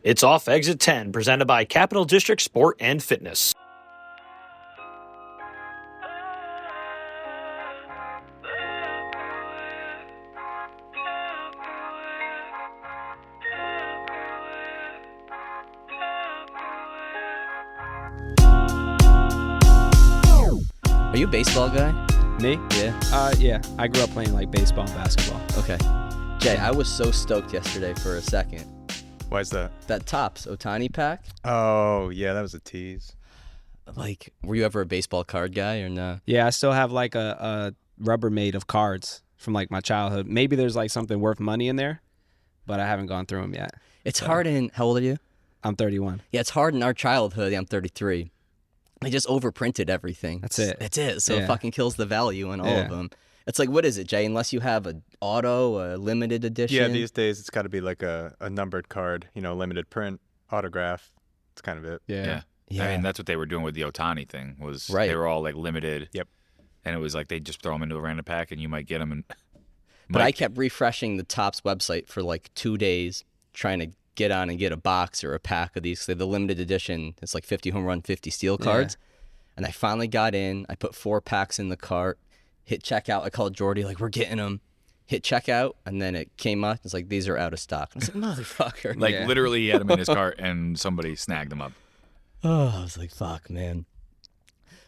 It's off exit 10, presented by Capital District Sport and Fitness. Are you a baseball guy? Me? Yeah. Yeah. I grew up playing like baseball and basketball. Okay. Jay, I was so stoked yesterday for a second. Why is that? That Topps Ohtani pack. Oh, yeah, that was a tease. Like, were you ever a baseball card guy or no? Yeah, I still have like a Rubbermaid of cards from like my childhood. Maybe there's like something worth money in there, but I haven't gone through them yet. It's hard in, how old are you? I'm 31. Yeah, it's hard in our childhood. I'm 33. They just overprinted everything. That's it. That's it. So Yeah. it fucking kills the value in all of them. It's like, what is it, Jay? Unless you have an auto, a limited edition. Yeah, these days it's got to be like a numbered card, limited print, autograph. That's kind of it. Yeah. I mean, that's what they were doing with the Ohtani thing. Was Right. They were all like limited. Yep. And it was like they just throw them into a random pack, and you might get them. And But I kept refreshing the Topps website for like 2 days, trying to get on and get a box or a pack of these. So the limited edition, it's like 50 home run, 50 steal cards. And I finally got in. I put 4 packs in the cart, hit checkout. I called Jordy, like, we're getting them. Hit checkout, and then it came up. It's like, these are out of stock. I was like, motherfucker. like literally, he had them in his cart, and somebody snagged them up. Oh, I was like, fuck, man.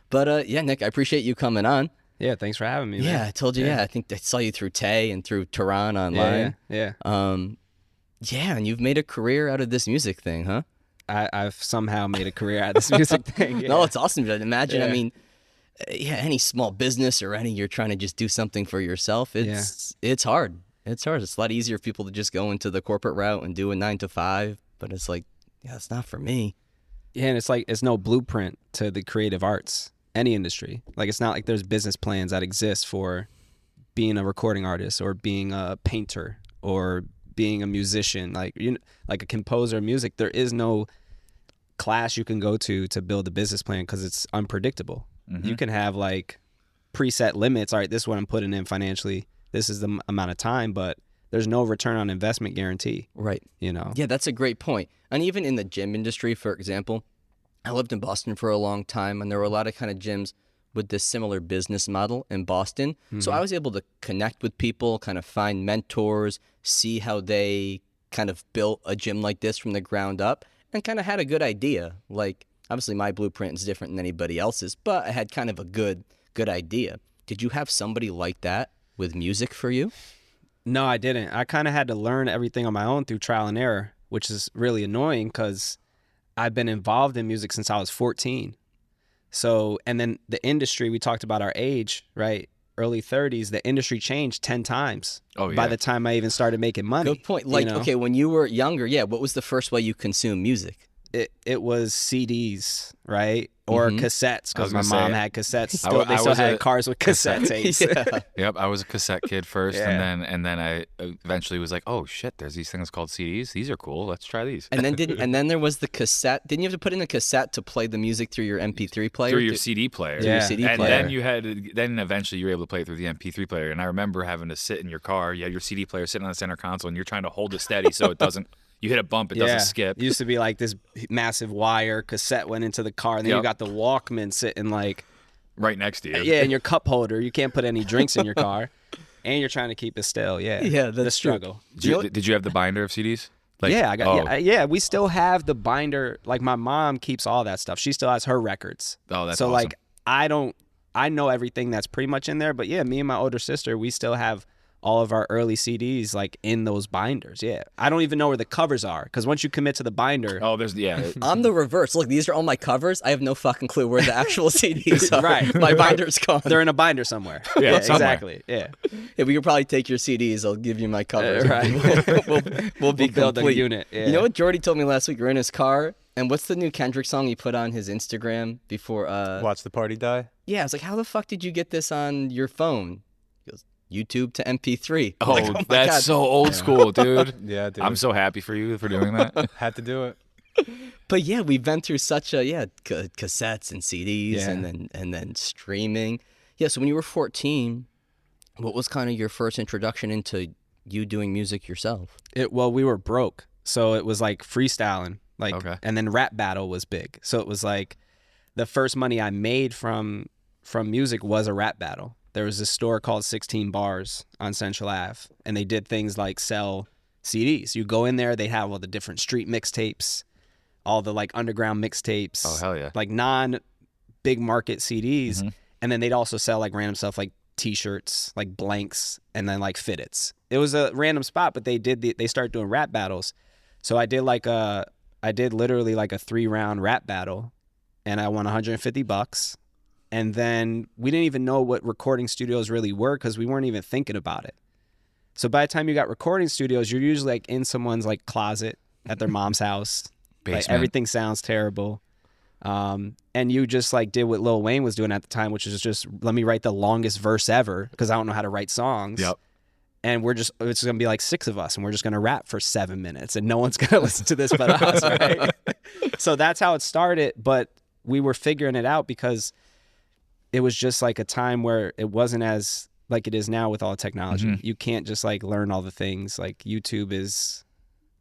But yeah, Nick, I appreciate you coming on. Yeah, thanks for having me. Yeah, man. I told you. Yeah, I think I saw you through Tay and through Tehran online. Yeah. Yeah, and you've made a career out of this music thing, huh? I've somehow made a career out of this music thing. Yeah. No, it's awesome. Imagine, I Yeah. mean, any small business or you're trying to just do something for yourself. It's hard. It's hard. It's a lot easier for people to just go into the corporate route and do a 9 to 5. But it's like, yeah, it's not for me. Yeah, and it's like it's no blueprint to the creative arts, any industry. Like it's not like there's business plans that exist for being a recording artist or being a painter or being a musician. Like like a composer of music, there is no class you can go to build a business plan because it's unpredictable. Mm-hmm. You can have like preset limits. All right, this is what I'm putting in financially. This is the amount of time, but there's no return on investment guarantee. Right. Yeah, that's a great point. And even in the gym industry, for example, I lived in Boston for a long time, and there were a lot of kind of gyms with this similar business model in Boston. So I was able to connect with people, kind of find mentors, see how they kind of built a gym like this from the ground up, and kind of had a good idea. Like, obviously my blueprint is different than anybody else's, but I had kind of a good idea. Did you have somebody like that with music for you? No, I didn't. I kind of had to learn everything on my own through trial and error, which is really annoying because I've been involved in music since I was 14. So, and then the industry, we talked about our age, right? Early 30s, the industry changed 10 times by the time I even started making money. Good point. Like, okay, when you were younger, what was the first way you consumed music? It was CDs, right? Or cassettes, because my mom had cassettes. They still had cars with cassette tapes. Yep, I was a cassette kid first, and then I eventually was like, oh shit, there's these things called CDs. These are cool. Let's try these. And then there was the cassette. Didn't you have to put in a cassette to play the music through your MP3 player? Through your CD player. Through your CD and player. then eventually you were able to play it through the MP3 player. And I remember having to sit in your car. You have your CD player sitting on the center console, and you're trying to hold it steady so it doesn't. You hit a bump, it doesn't skip. It used to be like this massive wire cassette went into the car, and then you got the Walkman sitting like right next to you. Yeah, and your cup holder. You can't put any drinks in your car, and you're trying to keep it still. Yeah, that's the struggle. Did you have the binder of CDs? Like, I got. Yeah, we still have the binder. Like my mom keeps all that stuff. She still has her records. Oh, that's so awesome. Like I don't. I know everything that's pretty much in there, but yeah, me and my older sister, we still have all of our early CDs like in those binders. Yeah, I don't even know where the covers are because once you commit to the binder, I'm the reverse. Look, these are all my covers. I have no fucking clue where the actual CDs are. Right, my binder's gone. They're in a binder somewhere. Yeah, exactly. Yeah, we could probably take your CDs. I'll give you my covers. Right, we'll build complete. a unit. Yeah. You know what Jordy told me last week? We're in his car. And what's the new Kendrick song he put on his Instagram before? Watch the Party Die? Yeah, I was like, how the fuck did you get this on your phone? He goes, YouTube to MP3. Oh, like, oh that's God. so old school, dude. Yeah, dude. I'm so happy for you for doing that. Had to do it. But yeah, we've been through such a cassettes and CDs and then streaming. Yeah, so when you were 14, what was kind of your first introduction into you doing music yourself? Well, we were broke. So it was like freestyling, like, Okay. and then rap battle was big. So it was like the first money I made from music was a rap battle. There was this store called 16 Bars on Central Ave, and they did things like sell CDs. You go in there, they have all the different street mixtapes, all the like underground mixtapes. Oh, hell yeah. Like non-big market CDs. Mm-hmm. And then they'd also sell like random stuff like T-shirts, like blanks, and then like fitteds. It was a random spot, but they started doing rap battles. So I did literally like a 3-round rap battle, and I won $150. And then we didn't even know what recording studios really were because we weren't even thinking about it. So by the time you got recording studios, you're usually like in someone's like closet at their mom's house. Basement. Like, everything sounds terrible. And you just like did what Lil Wayne was doing at the time, which is just let me write the longest verse ever because I don't know how to write songs. Yep. And it's going to be like 6 of us, and we're just going to rap for 7 minutes, and no one's going to listen to this but us, right? So that's how it started, but we were figuring it out because it was just like a time where it wasn't as like it is now with all the technology. Mm-hmm. You can't just like learn all the things. Like YouTube is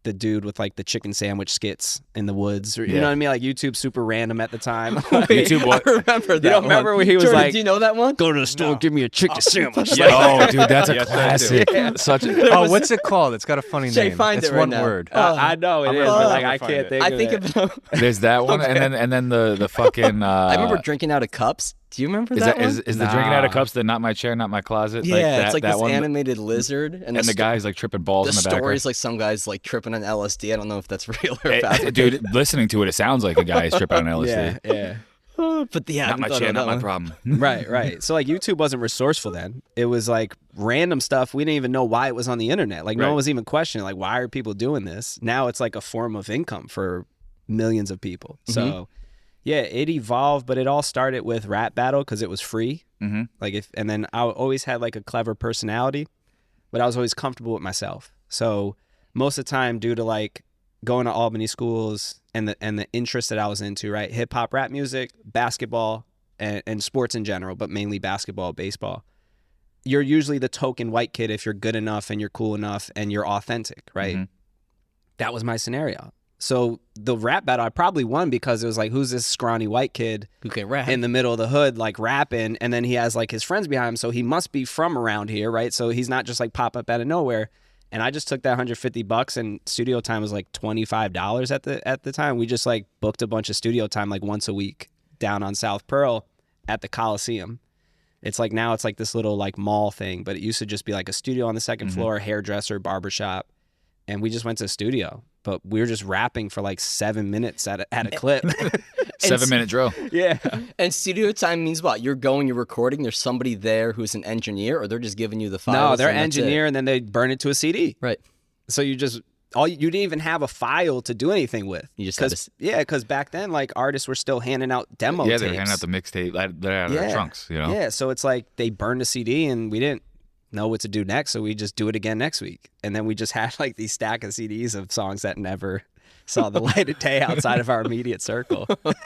the dude with like the chicken sandwich skits in the woods, or, you know what I mean? Like YouTube's super random at the time. YouTube what? I remember that. You don't remember where he was Jordan, like, do you know that one? go to the store, give me a chicken sandwich. Oh, dude, that's a Yes, I do. classic. Such a Oh, what's it called? It's got a funny Jay, name. find it's it right one now. word. I know it is, but like I find can't it. think I of think it. about. There's that one, and then the fucking. I remember drinking out of cups. Do you remember that one? Is the drinking out of cups the not my chair, not my closet? Yeah, like that, it's like that this one? animated lizard, and And the guy's like tripping balls the in the story background. is like some guy's like tripping on LSD. I don't know if that's real or It- fabricated. dude, listening to it sounds like a guy is tripping on LSD. Yeah. But yeah, I Not my haven't thought chair, of not that my one. problem. Right. So like YouTube wasn't resourceful then. It was like random stuff. We didn't even know why it was on the internet. Like no one was even questioning like why are people doing this? Now it's like a form of income for millions of people. So yeah, it evolved, but it all started with rap battle because it was free. Mm-hmm. And then I always had like a clever personality, but I was always comfortable with myself. So most of the time, due to like going to Albany schools and the interest that I was into, right, hip hop, rap music, basketball, and sports in general, but mainly basketball, baseball. You're usually the token white kid if you're good enough and you're cool enough and you're authentic, right? Mm-hmm. That was my scenario. So the rap battle, I probably won because it was like, who's this scrawny white kid Who can rap? in the middle of the hood, like rapping, and then he has like his friends behind him, so he must be from around here, right? So he's not just like pop up out of nowhere. And I just took that $150, and studio time was like $25 at the time. We just like booked a bunch of studio time like once a week down on South Pearl at the Coliseum. It's like now it's like this little like mall thing, but it used to just be like a studio on the second floor, hairdresser, barbershop, and we just went to the studio. But we were just rapping for like 7 minutes at a clip. 7-minute drill. Yeah. And studio time means what? You're recording. There's somebody there who's an engineer, or they're just giving you the files. No, they're and that's it? engineer, and then they burn it to a CD. Right. So you didn't even have a file to do anything with. You just had because back then like artists were still handing out demo Yeah, tapes. they were handing out the mixtape. They're out of their trunks, you know? Yeah, so it's like they burned a CD and we didn't know what to do next, so we just do it again next week. And then we just had like these stack of CDs of songs that never saw the light of day outside of our immediate circle. But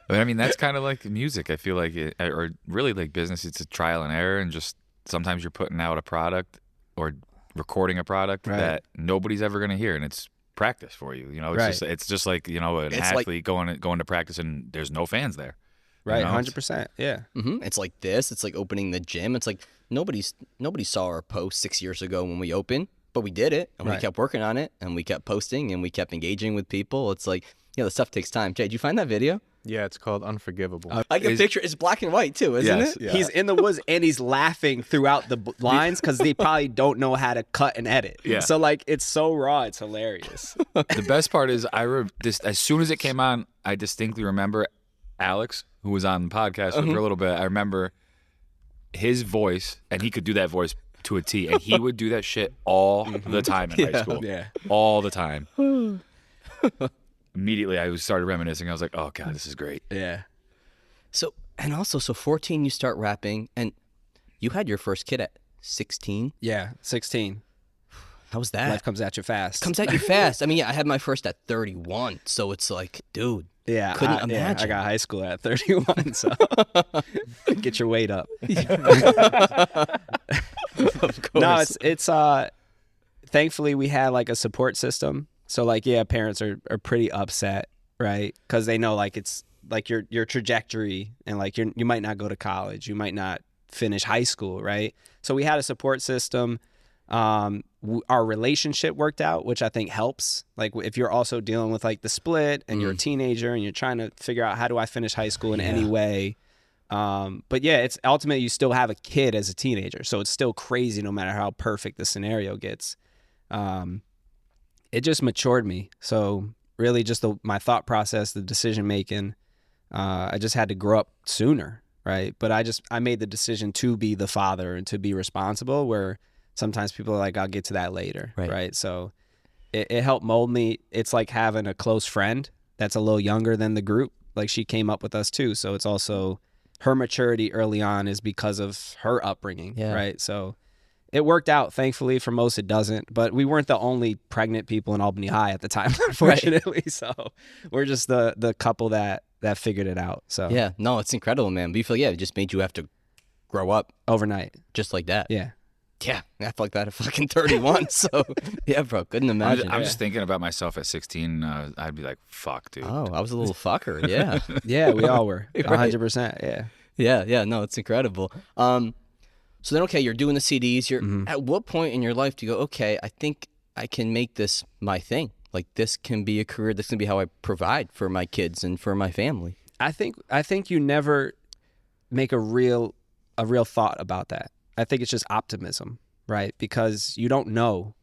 I mean, that's kind of like music. I feel like or really like business. It's a trial and error, and just sometimes you're putting out a product or recording a product that nobody's ever going to hear, and it's practice for you. You know, it's just like, you know, an athlete going to practice and there's no fans there. Right, You know, 100%. Yeah. It's like this. It's like opening the gym. It's like nobody saw our post 6 years ago when we opened, but we did it, and we kept working on it, and we kept posting, and we kept engaging with people. It's like, you know, the stuff takes time. Jay, did you find that video? Yeah, it's called Unforgivable. I can picture. It's black and white too, isn't Yes. it? Yeah. He's in the woods and he's laughing throughout the lines because they probably don't know how to cut and edit. Yeah. So like it's so raw, it's hilarious. The best part is as soon as it came on, I distinctly remember Alex, who was on the podcast for a little bit. I remember his voice, and he could do that voice to a T, and he would do that shit all the time in high school. Yeah. All the time. Immediately, I started reminiscing. I was like, oh, God, this is great. Yeah. So 14, you start rapping, and you had your first kid at 16. Yeah. 16. How was that? Life comes at you fast. Comes at you fast. I mean, yeah, I had my first at 31, so it's like, dude. Yeah. Couldn't Yeah, imagine. I got high school at 31, so get your weight up. Of course. No, it's thankfully we had like a support system. So like, yeah, parents are pretty upset, right? Because they know like it's like your trajectory, and like you might not go to college, you might not finish high school, right? So we had a support system. Our relationship worked out, which I think helps. Like if you're also dealing with like the split and you're a teenager and you're trying to figure out how do I finish high school in any way. But yeah, it's ultimately you still have a kid as a teenager. So it's still crazy no matter how perfect the scenario gets. It just matured me. So really just my thought process, the decision making, I just had to grow up sooner, right? But I made the decision to be the father and to be responsible, where sometimes people are like, I'll get to that later, right? So it helped mold me. It's like having a close friend that's a little younger than the group. Like she came up with us too. So it's also her maturity early on is because of her upbringing, right? So it worked out. Thankfully, for most it doesn't. But we weren't the only pregnant people in Albany High at the time, unfortunately. So we're just the couple that figured it out. So yeah, no, it's incredible, man. But you feel it just made you have to grow up overnight, just like that. Yeah. Yeah, I felt like that at fucking 31. So yeah, bro, couldn't imagine. I'm just thinking about myself at 16. I'd be like, fuck, dude. Oh, I was a little fucker. Yeah. Yeah, we all were. 100%. Yeah. Yeah. No, it's incredible. So then, okay, you're doing the CDs. You're at what point in your life do you go, okay, I think I can make this my thing. Like this can be a career. This can be how I provide for my kids and for my family. I think you never make a real thought about that. I think it's just optimism, right? Because you don't know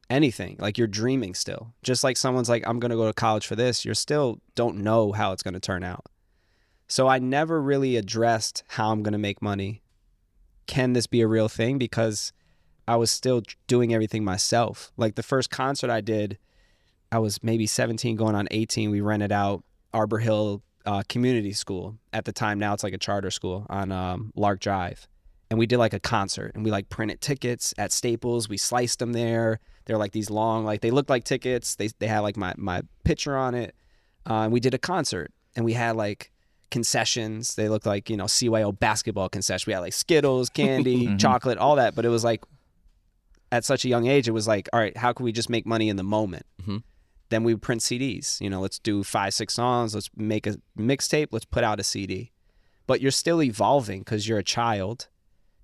anything. Like you're dreaming still. Just like someone's like, I'm going to go to college for this. You still don't know how it's going to turn out. So I never really addressed how I'm going to make money. Can this be a real thing? Because I was still doing everything myself. Like the first concert I did, I was maybe 17 going on 18. We rented out Arbor Hill Community School. At the time, now it's like a charter school on Lark Drive. And we did like a concert, and we like printed tickets at Staples. We sliced them there. They're like these long, like they looked like tickets. They had like my picture on it. And we did a concert, and we had like concessions. They looked like, CYO basketball concession. We had like Skittles, candy, chocolate, all that. But it was like, at such a young age, it was like, all right, how can we just make money in the moment? Then we would print CDs. Let's do 5-6 songs. Let's make a mixtape. Let's put out a CD. But you're still evolving because you're a child.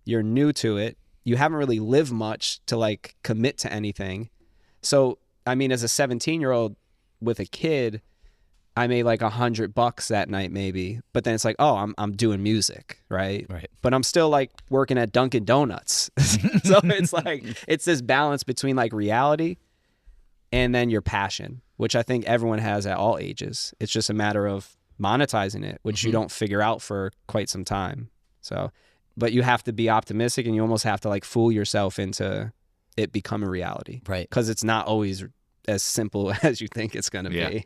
You're new to it. You haven't really lived much to like commit to anything. So, I mean, as a 17-year-old with a kid, I made like $100 that night maybe. But then it's like, oh, I'm doing music, right? But I'm still like working at Dunkin' Donuts. So it's like, it's this balance between like reality and then your passion, which I think everyone has at all ages. It's just a matter of monetizing it, which you don't figure out for quite some time. So, but you have to be optimistic, and you almost have to like fool yourself into it becoming reality. Right. Because it's not always as simple as you think it's going to be.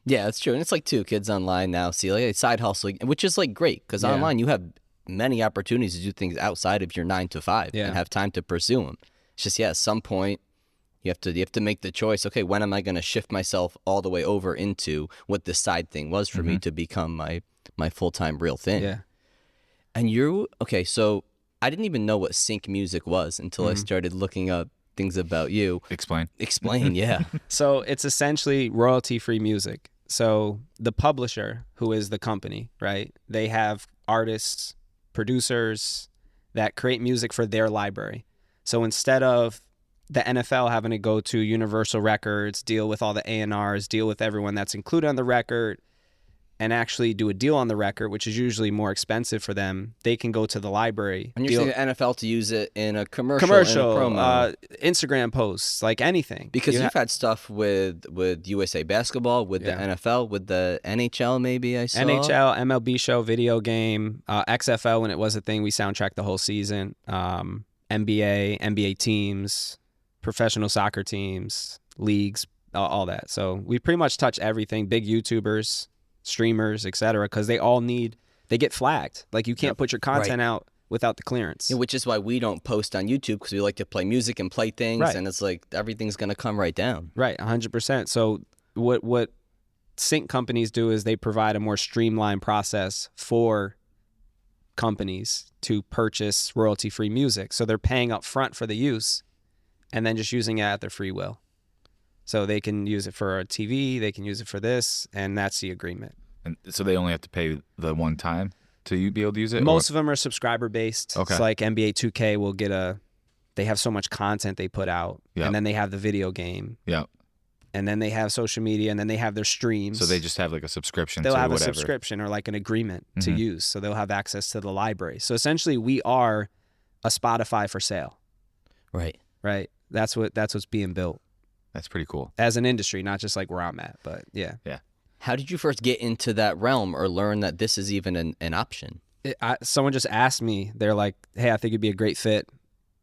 Yeah, that's true. And it's like too, kids online now see like a side hustle, which is like great because online you have many opportunities to do things outside of your 9 to 5 and have time to pursue them. It's just, at some point you have to make the choice. Okay, when am I going to shift myself all the way over into what this side thing was for me to become my full-time real thing? Yeah. And so I didn't even know what sync music was until I started looking up things about you. Explain, yeah. So it's essentially royalty-free music. So the publisher, who is the company, right? They have artists, producers that create music for their library. So instead of the NFL having to go to Universal Records, deal with all the A&Rs, deal with everyone that's included on the record, and actually do a deal on the record, which is usually more expensive for them, they can go to the library. And you're saying the NFL to use it in a commercial, in a promo. Instagram posts, like anything. Because you've had stuff with USA Basketball, with the NFL, with the NHL maybe I saw. NHL, MLB show, video game, XFL when it was a thing, we soundtracked the whole season. NBA teams, professional soccer teams, leagues, all that. So we pretty much touch everything, big YouTubers, streamers, etc., because they get flagged. Like you can't put your content out without the clearance. Yeah, which is why we don't post on YouTube, because we like to play music and play things, and it's like everything's going to come right down. Right, 100%. So what sync companies do is they provide a more streamlined process for companies to purchase royalty-free music. So they're paying up front for the use and then just using it at their free will. So they can use it for a TV, they can use it for this, and that's the agreement. And so they only have to pay the one time to you be able to use it? Most of them are subscriber based. Okay. It's like NBA 2K will get they have so much content they put out, Yeah. and then they have the video game, Yeah. and then they have social media, and then they have their streams. So they just have like a subscription They'll to have whatever. a subscription or like an agreement to Mhm. use. So they'll have access to the library. So essentially we are a Spotify for sale, Right. right? That's what's being built That's pretty cool. as an industry, not just like where I'm at, but yeah. How did you first get into that realm or learn that this is even an option? Someone just asked me, they're like, hey, I think it'd be a great fit.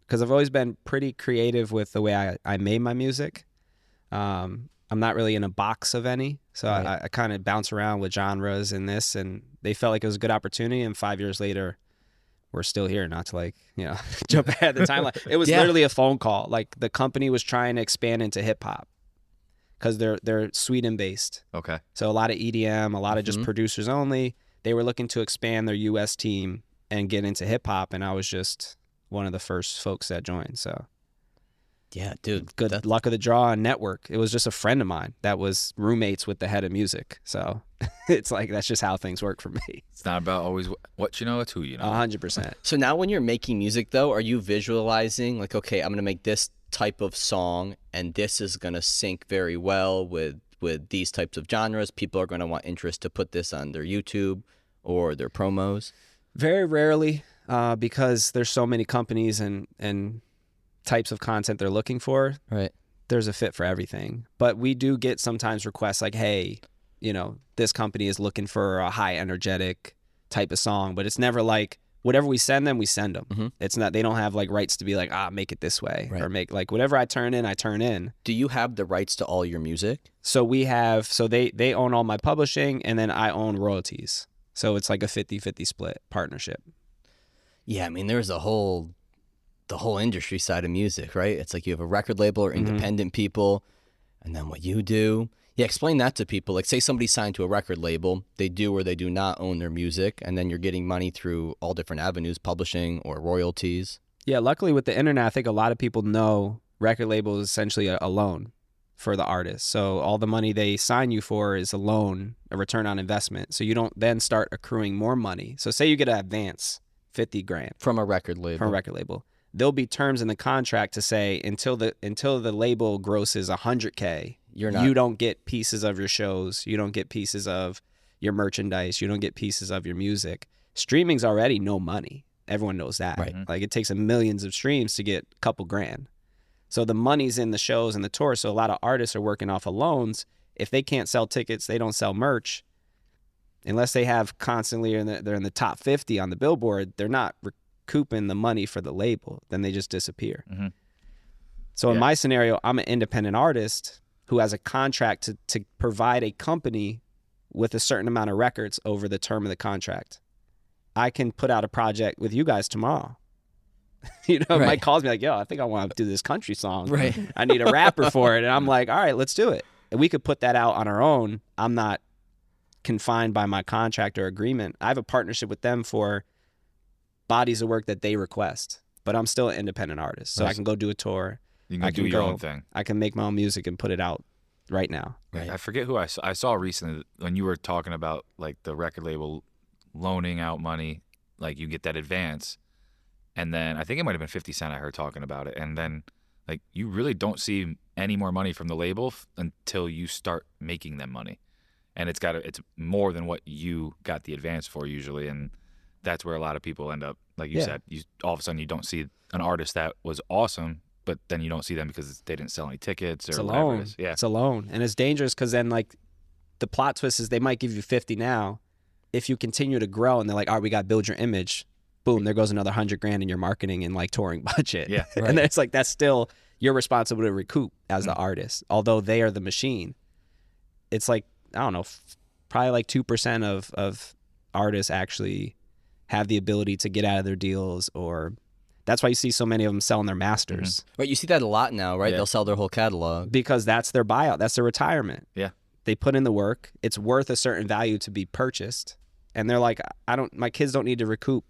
Because I've always been pretty creative with the way I made my music. I'm not really in a box of any. So Right. I kind of bounce around with genres and this, and they felt like it was a good opportunity. And 5 years later, we're still here, not to like, jump ahead of the timeline. It was Yeah. literally a phone call. Like the company was trying to expand into hip hop because they're Sweden based. Okay. So a lot of EDM, a lot of just Mhm. producers only. They were looking to expand their US team and get into hip hop. And I was just one of the first folks that joined. So Yeah, dude. good luck of the draw and network. It was just a friend of mine that was roommates with the head of music. So it's like, that's just how things work for me. It's not about always what you know, it's who you know. 100%. So now when you're making music, though, are you visualizing like, okay, I'm going to make this type of song and this is going to sync very well with these types of genres? People are going to want interest to put this on their YouTube or their promos? Very rarely, because there's so many companies and types of content they're looking for. Right. There's a fit for everything. But we do get sometimes requests like, hey, this company is looking for a high energetic type of song, but it's never like whatever we send them, Mhm. It's not, they don't have like rights to be like, make it this way Right. or make like whatever I turn in. Do you have the rights to all your music? So they own all my publishing and then I own royalties. So it's like a 50-50 split partnership. Yeah, I mean, there's the whole industry side of music, right? It's like you have a record label or independent people, and then what you do. Yeah, explain that to people. Like, say somebody signed to a record label, they do or they do not own their music, and then you're getting money through all different avenues, publishing or royalties. Yeah, luckily with the internet, I think a lot of people know record label is essentially a loan for the artist. So all the money they sign you for is a loan, a return on investment. So you don't then start accruing more money. So say you get an advance, $50,000 From a record label. from a record label. There'll be terms in the contract to say until the label grosses $100K, you don't get pieces of your shows, you don't get pieces of your merchandise, you don't get pieces of your music. Streaming's already no money. Everyone knows that. Right. Like it takes millions of streams to get a couple grand. So the money's in the shows and the tours. So a lot of artists are working off of loans. If they can't sell tickets, they don't sell merch. Unless they have constantly, they're in the top 50 on the Billboard, they're not recouping the money for the label. Then they just disappear. Mm-hmm. So in my scenario, I'm an independent artist who has a contract to provide a company with a certain amount of records over the term of the contract. I can put out a project with you guys tomorrow. Mike calls me like, yo, I think I want to do this country song. Right. I need a rapper for it. And I'm like, all right, let's do it. And we could put that out on our own. I'm not confined by my contract or agreement. I have a partnership with them for bodies of work that they request, but I'm still an independent artist. So I can go do a tour. You can do your own thing. I can make my own music and put it out right now. Right. I forget who I saw recently when you were talking about like the record label loaning out money, like you get that advance. And then I think it might have been 50 Cent I heard talking about it. And then like you really don't see any more money from the label until you start making them money. And it's more than what you got the advance for usually. And that's where a lot of people end up, like you said, all of a sudden you don't see an artist that was awesome, but then you don't see them because they didn't sell any tickets or It's a whatever loan. it is. Yeah. It's a loan. And it's dangerous because then like the plot twist is they might give you 50 now. If you continue to grow and they're like, all right, we got to build your image. Boom, there goes another $100,000 in your marketing and like touring budget. Yeah. Right. And then it's like, that's still your responsibility to recoup as the artist, although they are the machine. It's like, I don't know, probably like 2% of artists actually have the ability to get out of their deals, or that's why you see so many of them selling their masters. Right. You see that a lot now, right? Yeah. They'll sell their whole catalog. Because that's their buyout. That's their retirement. Yeah. They put in the work. It's worth a certain value to be purchased. And they're like, my kids don't need to recoup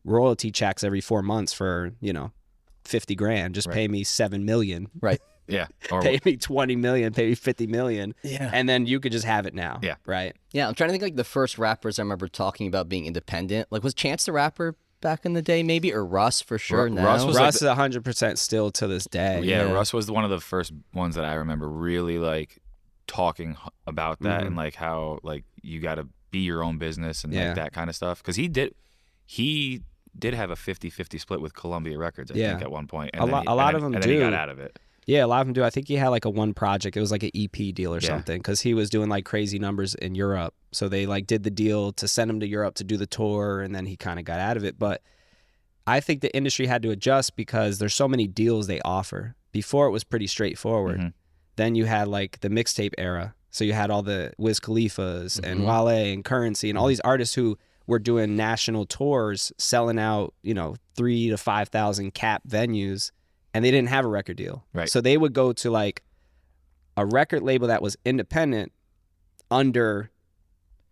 royalty checks every 4 months for, $50,000. Just pay me $7 million. Right. Yeah. Or pay me 20 million, pay me 50 million. Yeah. And then you could just have it now. Yeah. Right. Yeah, I'm trying to think like the first rappers I remember talking about being independent. Like was Chance the Rapper back in the day maybe, or Russ for sure now? Russ was Russ is 100% still to this day. yeah, Russ was one of the first ones that I remember really like talking about that and like how like you got to be your own business and like that kind of stuff. Because he did have a 50-50 split with Columbia Records, I think, at one point. And a lot of them and do. then he got out of it. Yeah, a lot of them do. I think he had like a one project. It was like an EP deal or something because he was doing like crazy numbers in Europe. So they like did the deal to send him to Europe to do the tour, and then he kind of got out of it. But I think the industry had to adjust because there's so many deals they offer. Before it was pretty straightforward. Then you had like the mixtape era. So you had all the Wiz Khalifas and Wale and Currency and all these artists who were doing national tours, selling out, 3,000 to 5,000 cap venues, and they didn't have a record deal. Right. So they would go to like a record label that was independent under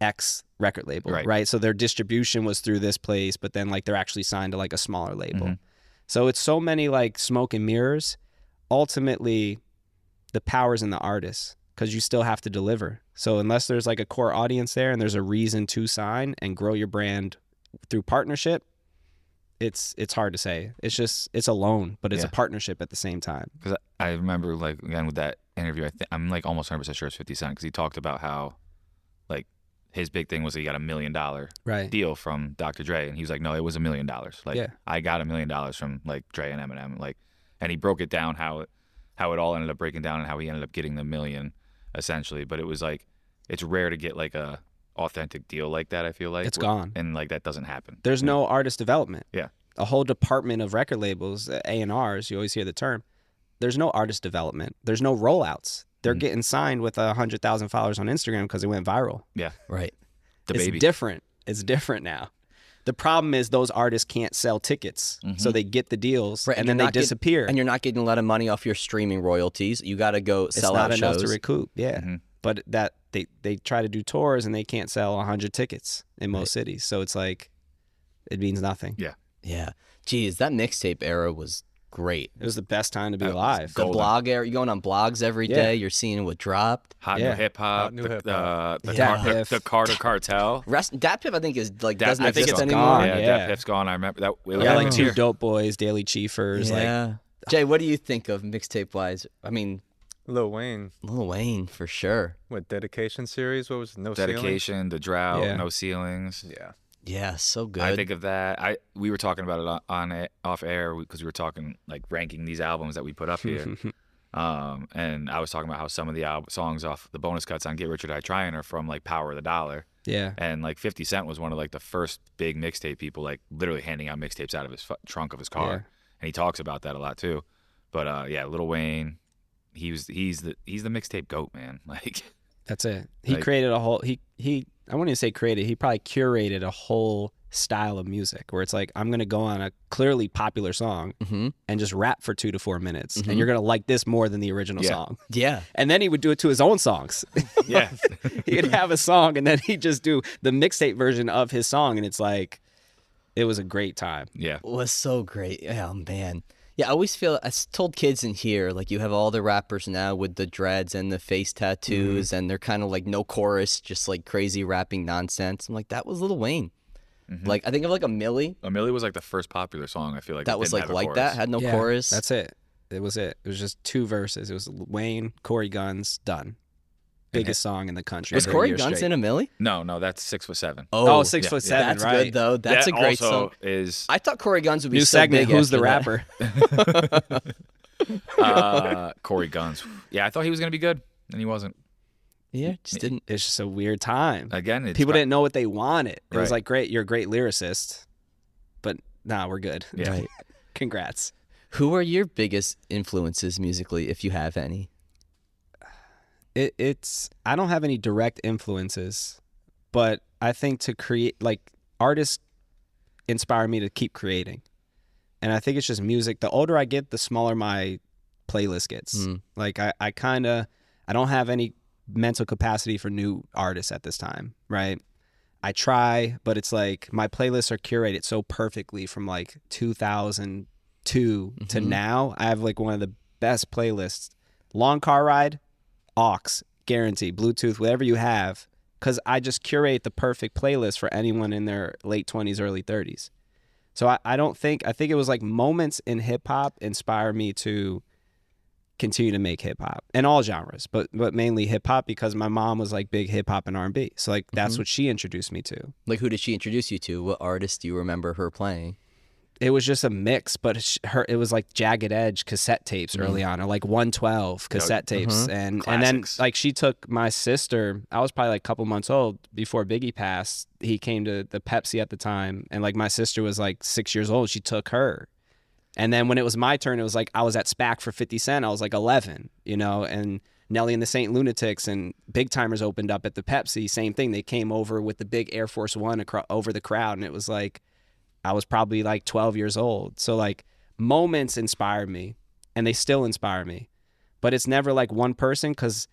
X record label, right? So their distribution was through this place, but then like they're actually signed to like a smaller label. So it's so many like smoke and mirrors. Ultimately, the power's in the artist because you still have to deliver. So unless there's like a core audience there and there's a reason to sign and grow your brand through partnership, it's hard to say. It's a loan, but it's a partnership at the same time. Because I remember like again with that interview, I'm like almost 100% sure it's 50 Cent because he talked about how like his big thing was that he got $1 million deal from Dr. Dre, and he was like, no, it was $1 million. Like I got $1 million from like Dre and Eminem, like, and he broke it down how it all ended up breaking down and how he ended up getting the $1 million essentially. But it was like it's rare to get like a authentic deal like that. I feel like it's gone, and like that doesn't happen. There's no artist development. Yeah, a whole department of record labels, A&Rs. You always hear the term. There's no artist development. There's no rollouts. They're getting signed with 100,000 followers on Instagram because it went viral. Yeah, right. It's different. It's different now. The problem is those artists can't sell tickets, so they get the deals and then they disappear. And you're not getting a lot of money off your streaming royalties. You got to go sell out shows. It's not enough to recoup. Yeah, but that they try to do tours and they can't sell 100 tickets in most cities. So it's like it means nothing. Yeah, yeah. Geez, that mixtape era was great. It was the best time to be alive. The blog era, you're going on blogs every day. You're seeing what dropped. Hot new hip hop, the Carter Cartel. Dat Piff, I think is like doesn't I think exist it's anymore. gone. Yeah, Dat Piff's gone. I remember that. Like Two Dope Boys, Daily Chiefers. Yeah. Like, Jay, what do you think of mixtape wise? I mean, Lil Wayne for sure. What dedication series? What was it? No Dedication, Ceiling? The Drought, No Ceilings. Yeah, so good. I think of that. We were talking about it on off air because we were talking like ranking these albums that we put up here, and I was talking about how some of the songs off the bonus cuts on Get Rich or Die Trying are from like Power of the Dollar. Yeah, and like 50 Cent was one of like the first big mixtape people, like literally handing out mixtapes out of his trunk of his car, and he talks about that a lot too. But Lil Wayne, he's the mixtape goat, man. Like that's it. He created a whole I wouldn't even say created. He probably curated a whole style of music where it's like, I'm going to go on a clearly popular song and just rap for 2 to 4 minutes. And you're going to like this more than the original song. Yeah. And then he would do it to his own songs. Yeah. He'd have a song and then he'd just do the mixtape version of his song. And it's like, it was a great time. It Yeah. was so great. Oh, man. Yeah, I always feel, I told kids in here, like you have all the rappers now with the dreads and the face tattoos, and they're kind of like no chorus, just like crazy rapping nonsense. I'm like, that was Lil Wayne. Like, I think of like a Millie. A Millie was like the first popular song, I feel like. That was like that, had no chorus. That's it. It was it. It was just 2 verses. It was Wayne, Corey Guns, done. Biggest song in the country. Was Corey Guns in a Millie? No, that's 6'7". Oh, 6'7", that's right. good though. That's that a great also song. Is I thought Corey Guns would be new so segment. big. Who's the after rapper? Corey Guns. Yeah, I thought he was gonna be good, and he wasn't. Yeah, just didn't. It's just a weird time. Again, people didn't know what they wanted. It was like, great, you're a great lyricist, but nah, we're good. Yeah. Right. Congrats. Who are your biggest influences musically, if you have any? It's I don't have any direct influences, but I think to create, like, artists inspire me to keep creating. And I think it's just music. The older I get, the smaller my playlist gets. Like I don't have any mental capacity for new artists at this time, right? I try, but it's like my playlists are curated so perfectly from like 2002 to now. I have like one of the best playlists long car ride, aux, guarantee, Bluetooth, whatever you have, because I just curate the perfect playlist for anyone in their late 20s, early 30s. So I think it was like moments in hip hop inspire me to continue to make hip hop in all genres, but mainly hip hop because my mom was like big hip hop and R&B. So like that's what she introduced me to. Like, who did she introduce you to? What artist do you remember her playing? It was just a mix, but it was like Jagged Edge cassette tapes early on, or like 112 cassette tapes, and then like she took my sister. I was probably like a couple months old before Biggie passed. He came to the Pepsi at the time, and like my sister was like 6 years old. She took her, and then when it was my turn, it was like I was at SPAC for 50 Cent. I was like 11, you know, and Nelly and the Saint Lunatics and Big Timers opened up at the Pepsi. Same thing. They came over with the big Air Force One over the crowd, and it was like. I was probably like 12 years old. So like moments inspired me and they still inspire me, but it's never like one person because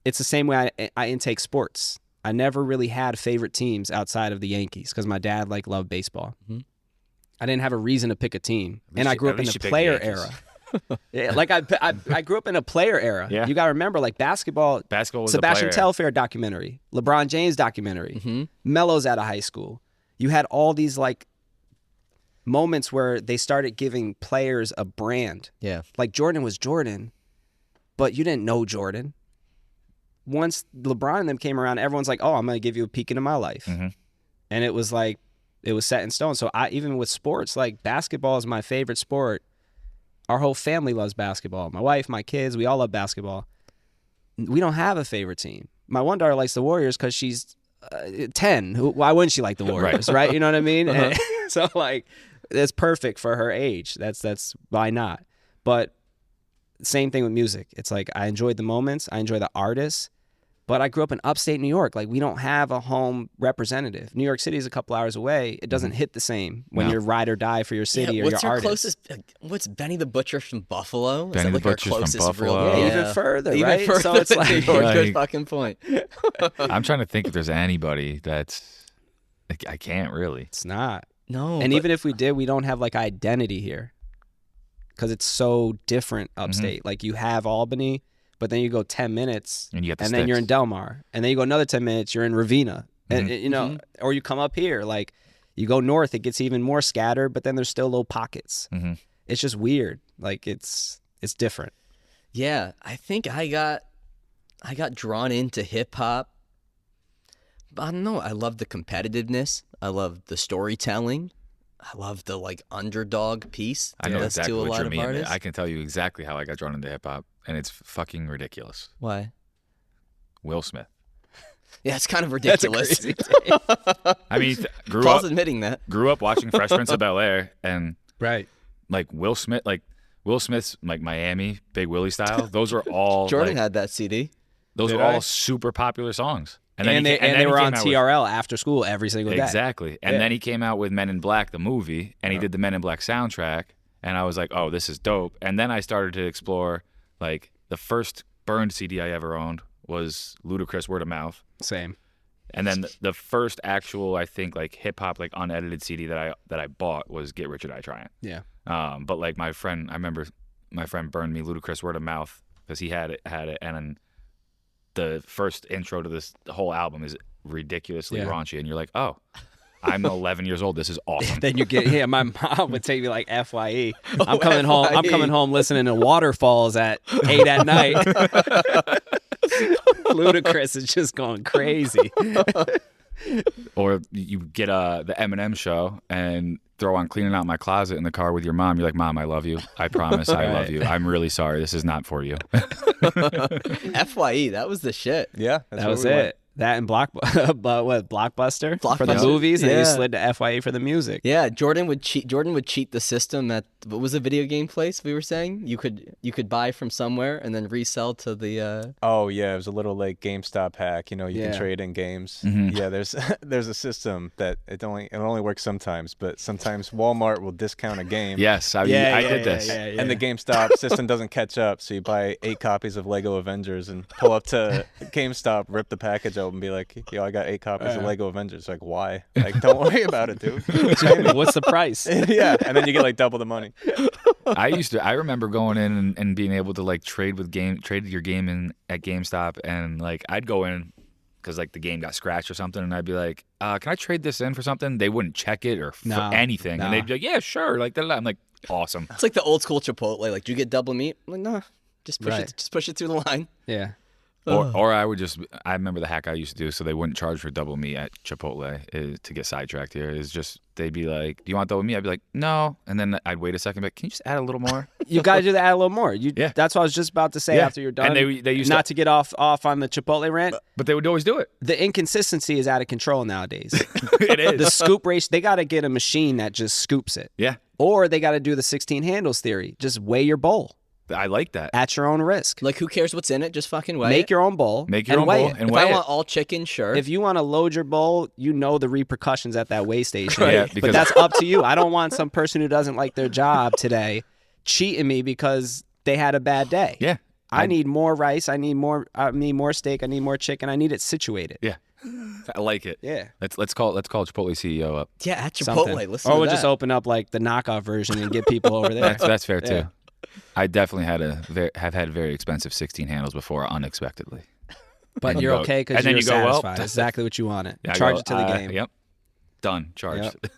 it's the same way I intake sports. I never really had favorite teams outside of the Yankees because my dad like loved baseball. Mm-hmm. I didn't have a reason to pick a team. And I grew up in the player era. Yeah, like I grew up in a player era. Yeah. You got to remember like basketball was Sebastian Telfair documentary, LeBron James documentary, Melo's out of high school. You had all these like moments where they started giving players a brand. Yeah. Like Jordan was Jordan, but you didn't know Jordan. Once LeBron and them came around, everyone's like, oh, I'm going to give you a peek into my life. And it was like, it was set in stone. So even with sports, like basketball is my favorite sport. Our whole family loves basketball. My wife, my kids, we all love basketball. We don't have a favorite team. My one daughter likes the Warriors because she's 10. Why wouldn't she like the Warriors, right? You know what I mean? So like, that's perfect for her age. That's why not. But same thing with music. It's like I enjoyed the moments. I enjoy the artists. But I grew up in upstate New York. Like we don't have a home representative. New York City is a couple hours away. It doesn't hit the same when you're ride or die for your city or your artist. Closest? What's Benny the Butcher from Buffalo? Benny the Butcher's from Buffalo. Even further, even right? Further so it's like good fucking point. I'm trying to think if there's anybody that's like, I can't really. It's not. No. And even if we did, we don't have like identity here because it's so different upstate. Like you have Albany, but then you go 10 minutes and then you're in Del Mar, and then you go another 10 minutes, you're in Ravina, and you know, or you come up here, like you go north, it gets even more scattered, but then there's still little pockets. It's just weird. Like it's different. Yeah, I think I got drawn into hip hop. I don't know. I love the competitiveness. I love the storytelling. I love the like underdog piece. I know exactly to a what lot you of mean. artists. I can tell you exactly how I got drawn into hip hop, and it's fucking ridiculous. Why? Will Smith. Yeah, it's kind of ridiculous. I mean, Paul's admitting that. Grew up watching Fresh Prince of Bel-Air, and like Will Smith's like Miami, Big Willie style. Those are all Jordan had that CD. Those are all super popular songs. And they were on TRL after school every single day. Exactly. And then he came out with Men in Black, the movie, and he did the Men in Black soundtrack. And I was like, oh, this is dope. And then I started to explore, like, the first burned CD I ever owned was Ludacris, Word of Mouth. Same. And then the first actual, I think, like, hip-hop, like, unedited CD that I bought was Get Rich or Die Trying. Yeah. But, like, I remember my friend burned me Ludacris, Word of Mouth because he had it, and then the first intro to this whole album is ridiculously raunchy, and you're like, oh, I'm 11 years old. This is awesome. Then you get my mom would take me like FYE. I'm coming home listening to Waterfalls at 8 at night. Ludacris is just going crazy. Or you get the Eminem show and throw on Cleaning Out My Closet in the car with your mom. You're like, Mom, I love you. I promise I love you. I'm really sorry. This is not for you. FYE, that was the shit. Yeah, that was it. That and Blockbuster for the movies, and then you slid to FYE for the music. Yeah, Jordan would cheat the system at what was the video game place we were saying? You could buy from somewhere and then resell to the Oh yeah, it was a little like GameStop hack, you know, you can trade in games. Yeah, there's a system that it only works sometimes, but sometimes Walmart will discount a game. Yes, I did this. And the GameStop system doesn't catch up, so you buy 8 copies of Lego Avengers and pull up to GameStop, rip the package open, up and be like, yo, I got 8 copies of Lego Avengers. Like, why? Like, don't worry about it, dude. What's the price? Yeah, and then you get like double the money. I remember going in and being able to like trade your game in at GameStop, and like I'd go in because like the game got scratched or something, and I'd be like, can I trade this in for something? They wouldn't check it or for anything, and they'd be like, yeah, sure, like that. I'm like, awesome. It's like the old school Chipotle. Like, do you get double meat? I'm like, nah, just push it through the line. Yeah. Or I would I remember the hack I used to do so they wouldn't charge for double meat at Chipotle to get sidetracked here. Is just they'd be like, do you want double meat? I'd be like, no. And then I'd wait a second, but can you just add a little more? You got to do that, add a little more. That's what I was just about to say after you're done. And they used not to get off on the Chipotle rant. But they would always do it. The inconsistency is out of control nowadays. It is. The scoop ratio, they got to get a machine that just scoops it. Yeah. Or they got to do the 16 handles theory. Just weigh your bowl. I like that. At your own risk. Like, who cares what's in it? Just fucking weigh it. Make your own bowl. Make your own bowl and weigh it. If I want all chicken, sure. If you want to load your bowl, you know the repercussions at that weigh station. Right. Yeah, but that's up to you. I don't want some person who doesn't like their job today cheating me because they had a bad day. Yeah. I need more rice. I need more steak. I need more chicken. I need it situated. Yeah. I like it. Yeah. Let's call Chipotle CEO up. Yeah, at Chipotle. Something. Listen or to we'll that. just open up like the knockoff version and get people over there. That's fair too. Yeah. I definitely have had very expensive 16 handles before unexpectedly. But you're okay because you're satisfied. That's exactly what you wanted. Yeah, Charge it to the game. Yep. Done. Charged. Yep.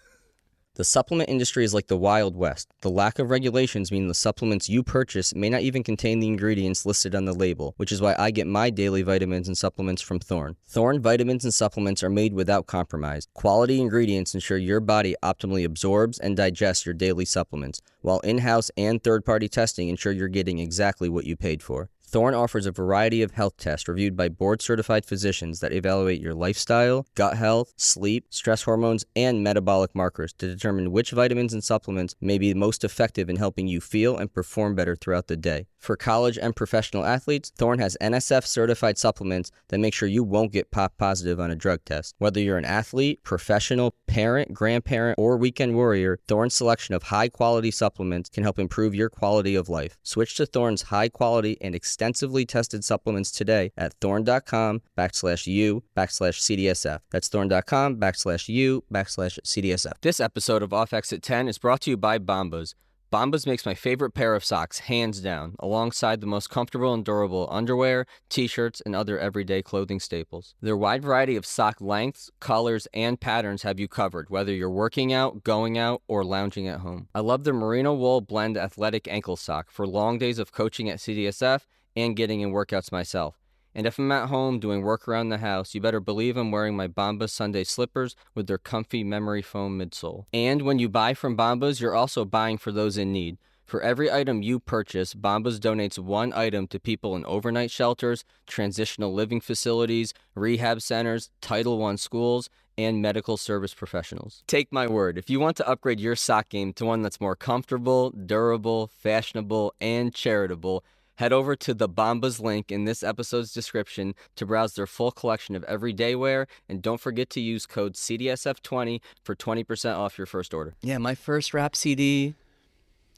The supplement industry is like the Wild West. The lack of regulations mean the supplements you purchase may not even contain the ingredients listed on the label, which is why I get my daily vitamins and supplements from Thorne. Thorne vitamins and supplements are made without compromise. Quality ingredients ensure your body optimally absorbs and digests your daily supplements, while in-house and third-party testing ensure you're getting exactly what you paid for. Thorne offers a variety of health tests reviewed by board-certified physicians that evaluate your lifestyle, gut health, sleep, stress hormones, and metabolic markers to determine which vitamins and supplements may be most effective in helping you feel and perform better throughout the day. For college and professional athletes, Thorne has NSF-certified supplements that make sure you won't get pop positive on a drug test. Whether you're an athlete, professional, parent, grandparent, or weekend warrior, Thorne's selection of high-quality supplements can help improve your quality of life. Switch to Thorne's high-quality and extensively tested supplements today at thorne.com/u/CDSF. That's thorne.com/u/CDSF. This episode of Off Exit 10 is brought to you by Bombas. Bombas makes my favorite pair of socks, hands down, alongside the most comfortable and durable underwear, t-shirts, and other everyday clothing staples. Their wide variety of sock lengths, colors, and patterns have you covered, whether you're working out, going out, or lounging at home. I love their merino wool blend athletic ankle sock for long days of coaching at CDSF and getting in workouts myself. And if I'm at home doing work around the house, you better believe I'm wearing my Bombas Sunday slippers with their comfy memory foam midsole. And when you buy from Bombas, you're also buying for those in need. For every item you purchase, Bombas donates one item to people in overnight shelters, transitional living facilities, rehab centers, Title I schools, and medical service professionals. Take my word, if you want to upgrade your sock game to one that's more comfortable, durable, fashionable, and charitable, head over to the Bombas link in this episode's description to browse their full collection of everyday wear, and don't forget to use code CDSF20 for 20% off your first order. Yeah, my first rap CD,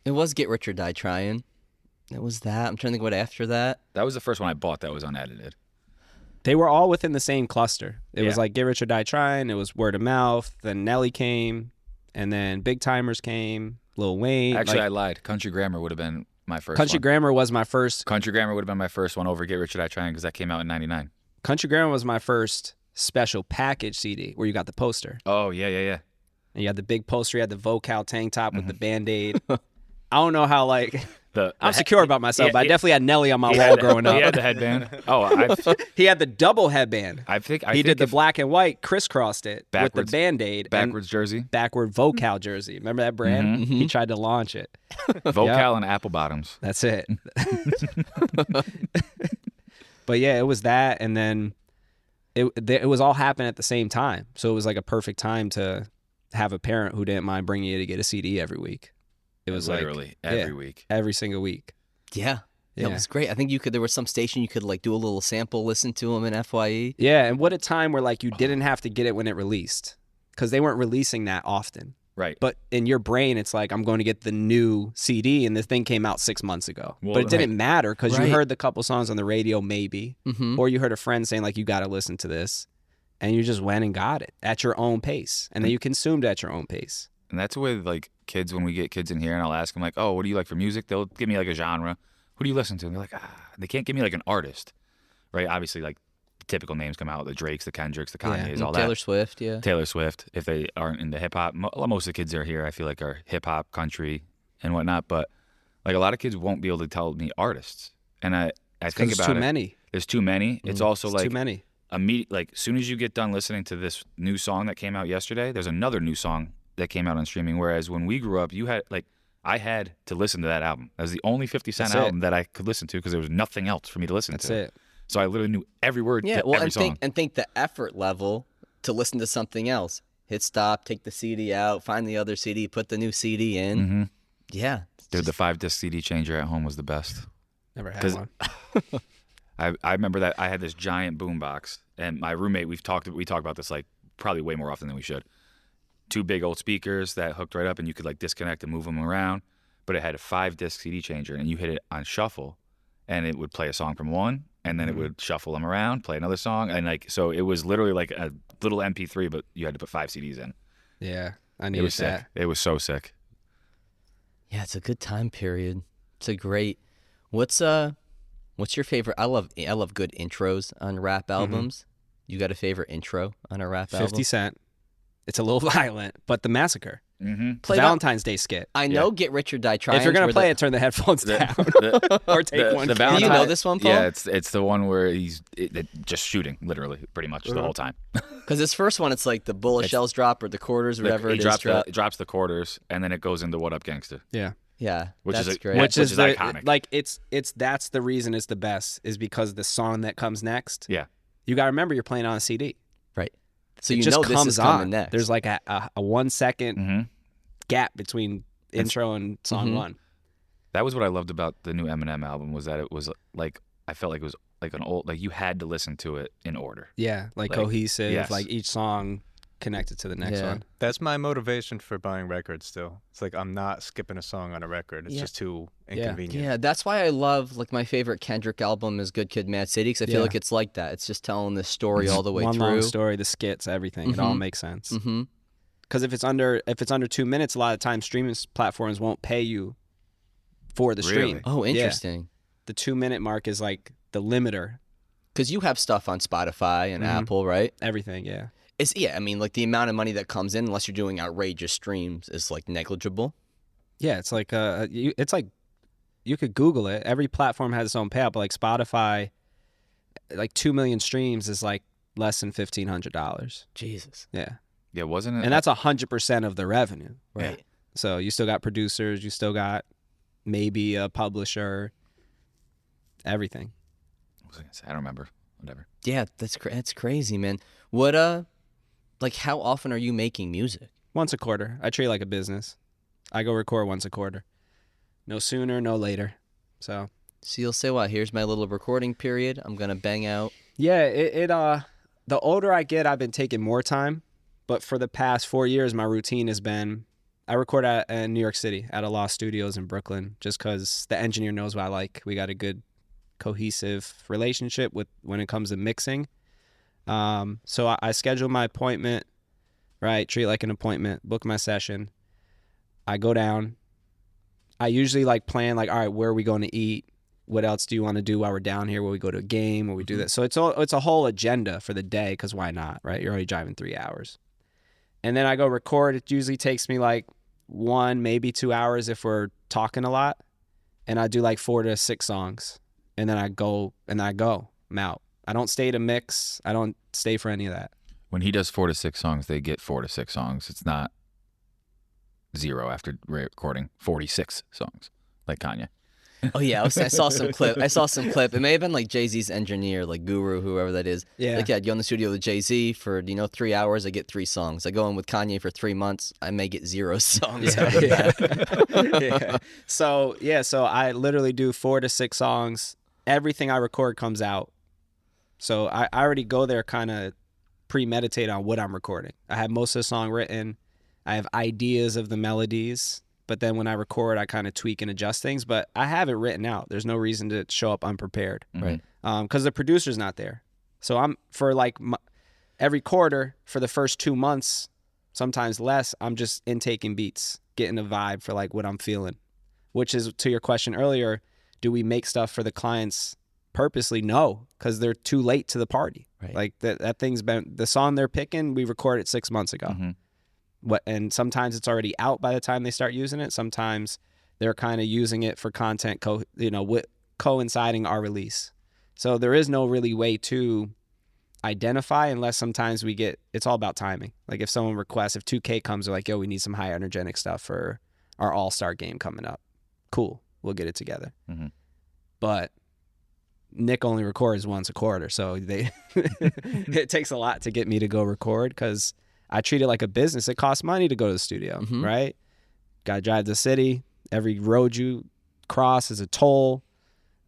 it was Get Rich or Die Trying. It was that. I'm trying to think what after that. That was the first one I bought that was unedited. They were all within the same cluster. It was like Get Rich or Die Trying. It was Word of Mouth. Then Nelly came, and then Big Timers came. Lil Wayne. Actually, I lied. Country Grammar would have been my first Country one. Grammar was my first. Country Grammar would have been my first one over Get Rich or Die Trying because that came out in 99. Country Grammar was my first special package CD where you got the poster. Oh, yeah. And you had the big poster. You had the Vocal tank top with the Band-Aid. I don't know how, like... I'm secure about myself, but I definitely had Nelly on my wall growing up. He had the headband. He had the double headband. I think he did the black and white, crisscrossed it with the Band-Aid. Backwards jersey. Backward Vocal jersey. Remember that brand? Mm-hmm. He tried to launch it. Vocal and apple bottoms. That's it. But yeah, it was that, and then it was all happening at the same time. So it was like a perfect time to have a parent who didn't mind bringing you to get a CD every week. It was literally every week. Every single week. Yeah. It was great. I think there was some station you could like do a little sample, listen to them in FYE. Yeah, and what a time where like you didn't have to get it when it released because they weren't releasing that often. Right. But in your brain, it's like, I'm going to get the new CD, and this thing came out 6 months ago. Well, but it didn't matter because Right. you heard the couple songs on the radio, maybe, or you heard a friend saying, like, you got to listen to this, and you just went and got it at your own pace, and then you consumed at your own pace. And that's with like kids, when we get kids in here and I'll ask them like, oh, what do you like for music? They'll give me like a genre. Who do you listen to? And they're like, they can't give me like an artist, right? Obviously, like typical names come out, the Drakes, the Kendricks, the Kanyes, all Taylor that. Swift, yeah. Taylor Swift, if they aren't into hip hop. Most of the kids that are here, I feel like, are hip hop, country, and whatnot. But like a lot of kids won't be able to tell me artists. And I think about it. Too many. There's too many. It's also like too many. Like as soon as you get done listening to this new song that came out yesterday, there's another new song that came out on streaming. Whereas when we grew up, I had to listen to that album. That was the only 50 Cent album that I could listen to because there was nothing else for me to listen to. That's it. So I literally knew every word to every song. Think the effort level to listen to something else. Hit stop, take the CD out, find the other CD, put the new CD in. Mm-hmm. Yeah. Dude, the 5-disc CD changer at home was the best. Never had one. I remember that I had this giant boombox, and my roommate, we talk about this like probably way more often than we should. 2 big old speakers that hooked right up, and you could like disconnect and move them around. But it had a 5-disc CD changer, and you hit it on shuffle, and it would play a song from one, and then it would shuffle them around, play another song, and like so it was literally like a little MP3, but you had to put 5 CDs in. Yeah, I It needed was that. sick. It was so sick. Yeah, it's a good time period. It's a great. What's your favorite? I love good intros on rap albums. You got a favorite intro on a rap album? 50 Cent. It's a little violent, but the Massacre. Mm-hmm. Play that- Valentine's Day skit. I know Get Rich or Die Trying. If you're going to play it, turn the headphones down. Or take one. The Do you know this one, Paul? Yeah, it's the one where he's just shooting, literally, pretty much the whole time. Because this first one, it's like the bullet shells drop or the quarters, whatever He it is. it drops the quarters, and then it goes into What Up Gangsta. Yeah. Yeah, Which that's is great. Which is the, iconic. like that's the reason it's the best is because the song that comes next. Yeah. You got to remember you're playing on a CD. right. So It you just know comes this is on. coming next. There's like a 1 second Mm-hmm. gap between intro and song one. That was what I loved about the new Eminem album, was that it was like, I felt like it was like an old, like you had to listen to it in order. Yeah, like Like, cohesive, yes. like each song connected to the next Yeah. one. That's my motivation for buying records still. It's like I'm not skipping a song on a record. It's Yeah. just too Yeah. inconvenient. Yeah, that's why I love, like, my favorite Kendrick album is Good Kid, Mad City, because I feel Yeah. like it's like that. It's just telling this story all the way One through. long story, the skits, everything. It all Mhm. makes sense. Mm-hmm. Because if it's under 2 minutes, a lot of times streaming platforms won't pay you for the stream. Really? Oh, Yeah. interesting. The 2 minute mark is like the limiter. Because you have stuff on Spotify and Mhm. Apple, right? Everything, yeah. I mean, like, the amount of money that comes in, unless you're doing outrageous streams, is, like, negligible. Yeah, it's like it's like you could Google it. Every platform has its own payout, but like Spotify, like 2 million streams is like less than $1,500. Jesus. Yeah, Yeah, wasn't it? and that's 100% of the revenue. Right. So you still got producers, you still got maybe a publisher, everything. What was I gonna say? I don't remember. Whatever. Yeah, that's crazy, man. What, like, how often are you making music? Once a quarter. I treat it like a business. I go record once a quarter. No sooner, no later. So So you'll say, well, here's my little recording period. I'm going to bang out. yeah, the older I get, I've been taking more time. But for the past 4 years, my routine has been I record in New York City at a Lost Studios in Brooklyn, just because the engineer knows what I like. We got a good cohesive relationship with when it comes to mixing. So I schedule my appointment, right? Treat it like an appointment, book my session. I go down. I usually like plan like, all right, where are we going to eat? What else do you want to do while we're down here? Will we go to a game? Will we do that? So it's a whole agenda for the day, because why not, right? You're already driving 3 hours. And then I go record. It usually takes me like 1, maybe 2 hours if we're talking a lot. And I do like 4 to 6 songs. And then I go. I'm out. I don't stay to mix. I don't stay for any of that. When he does 4 to 6 songs, they get 4 to 6 songs. It's not 0 after recording 46 songs like Kanye. Oh, yeah. I saw some clip. It may have been like Jay-Z's engineer, like Guru, whoever that is. Yeah. Like, yeah, I'd go in the studio with Jay-Z for, 3 hours. I get 3 songs. I go in with Kanye for 3 months. I may get 0 songs. Yeah. So I literally do 4 to 6 songs. Everything I record comes out. So I already go there kind of premeditate on what I'm recording. I have most of the song written. I have ideas of the melodies, but then when I record, I kind of tweak and adjust things. But I have it written out. There's no reason to show up unprepared, Right? Because the producer's not there. So I'm for like every quarter for the first 2 months, sometimes less. I'm just intaking beats, getting a vibe for like what I'm feeling. Which is to your question earlier. Do we make stuff for the clients purposely? No, because they're too late to the party. Right. Like that thing's been, the song they're picking, we recorded 6 months ago. And sometimes it's already out by the time they start using it. Sometimes they're kind of using it for content, coinciding our release. So there is no really way to identify unless sometimes it's all about timing. Like if someone requests, if 2K comes, they're like, yo, we need some high energetic stuff for our all-star game coming up. Cool. We'll get it together. But Nick only records once a quarter, so it takes a lot to get me to go record because I treat it like a business. It costs money to go to the studio, right? Got to drive the city. Every road you cross is a toll.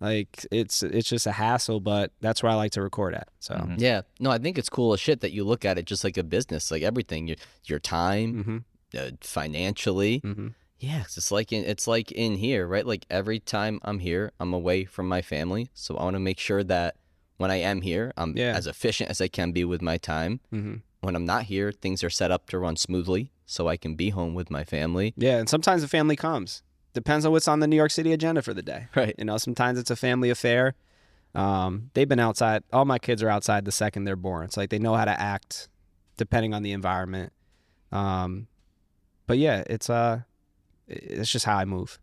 Like it's just a hassle, but that's where I like to record at. So yeah, no, I think it's cool as shit that you look at it just like a business, like everything, your time, financially. Yeah, it's like in here, right? Like every time I'm here, I'm away from my family, so I want to make sure that when I am here, I'm as efficient as I can be with my time. When I'm not here, things are set up to run smoothly, so I can be home with my family. Yeah, and sometimes the family comes. Depends on what's on the New York City agenda for the day. Right. Sometimes it's a family affair. They've been outside. All my kids are outside the second they're born. It's like they know how to act depending on the environment. But yeah, it's just how I move.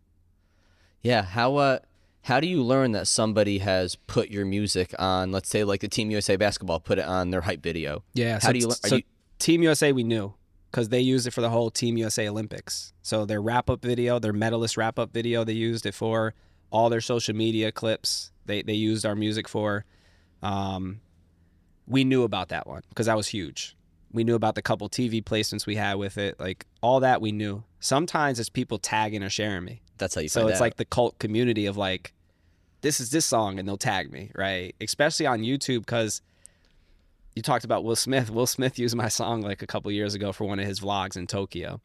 Yeah. How do you learn that somebody has put your music on, let's say like the Team USA basketball, put it on their hype video? Yeah. How do you learn? Team USA, we knew because they used it for the whole Team USA Olympics. So their wrap-up video, their medalist wrap-up video, they used it for all their social media clips. They used our music for. We knew about that one because that was huge. We knew about the couple TV placements we had with it. Like all that we knew. Sometimes it's people tagging or sharing me. That's how you So find it's out. like the cult community of like, this is this song, and they'll tag me, right? Especially on YouTube because you talked about Will Smith. Will Smith used my song like a couple years ago for one of his vlogs in Tokyo.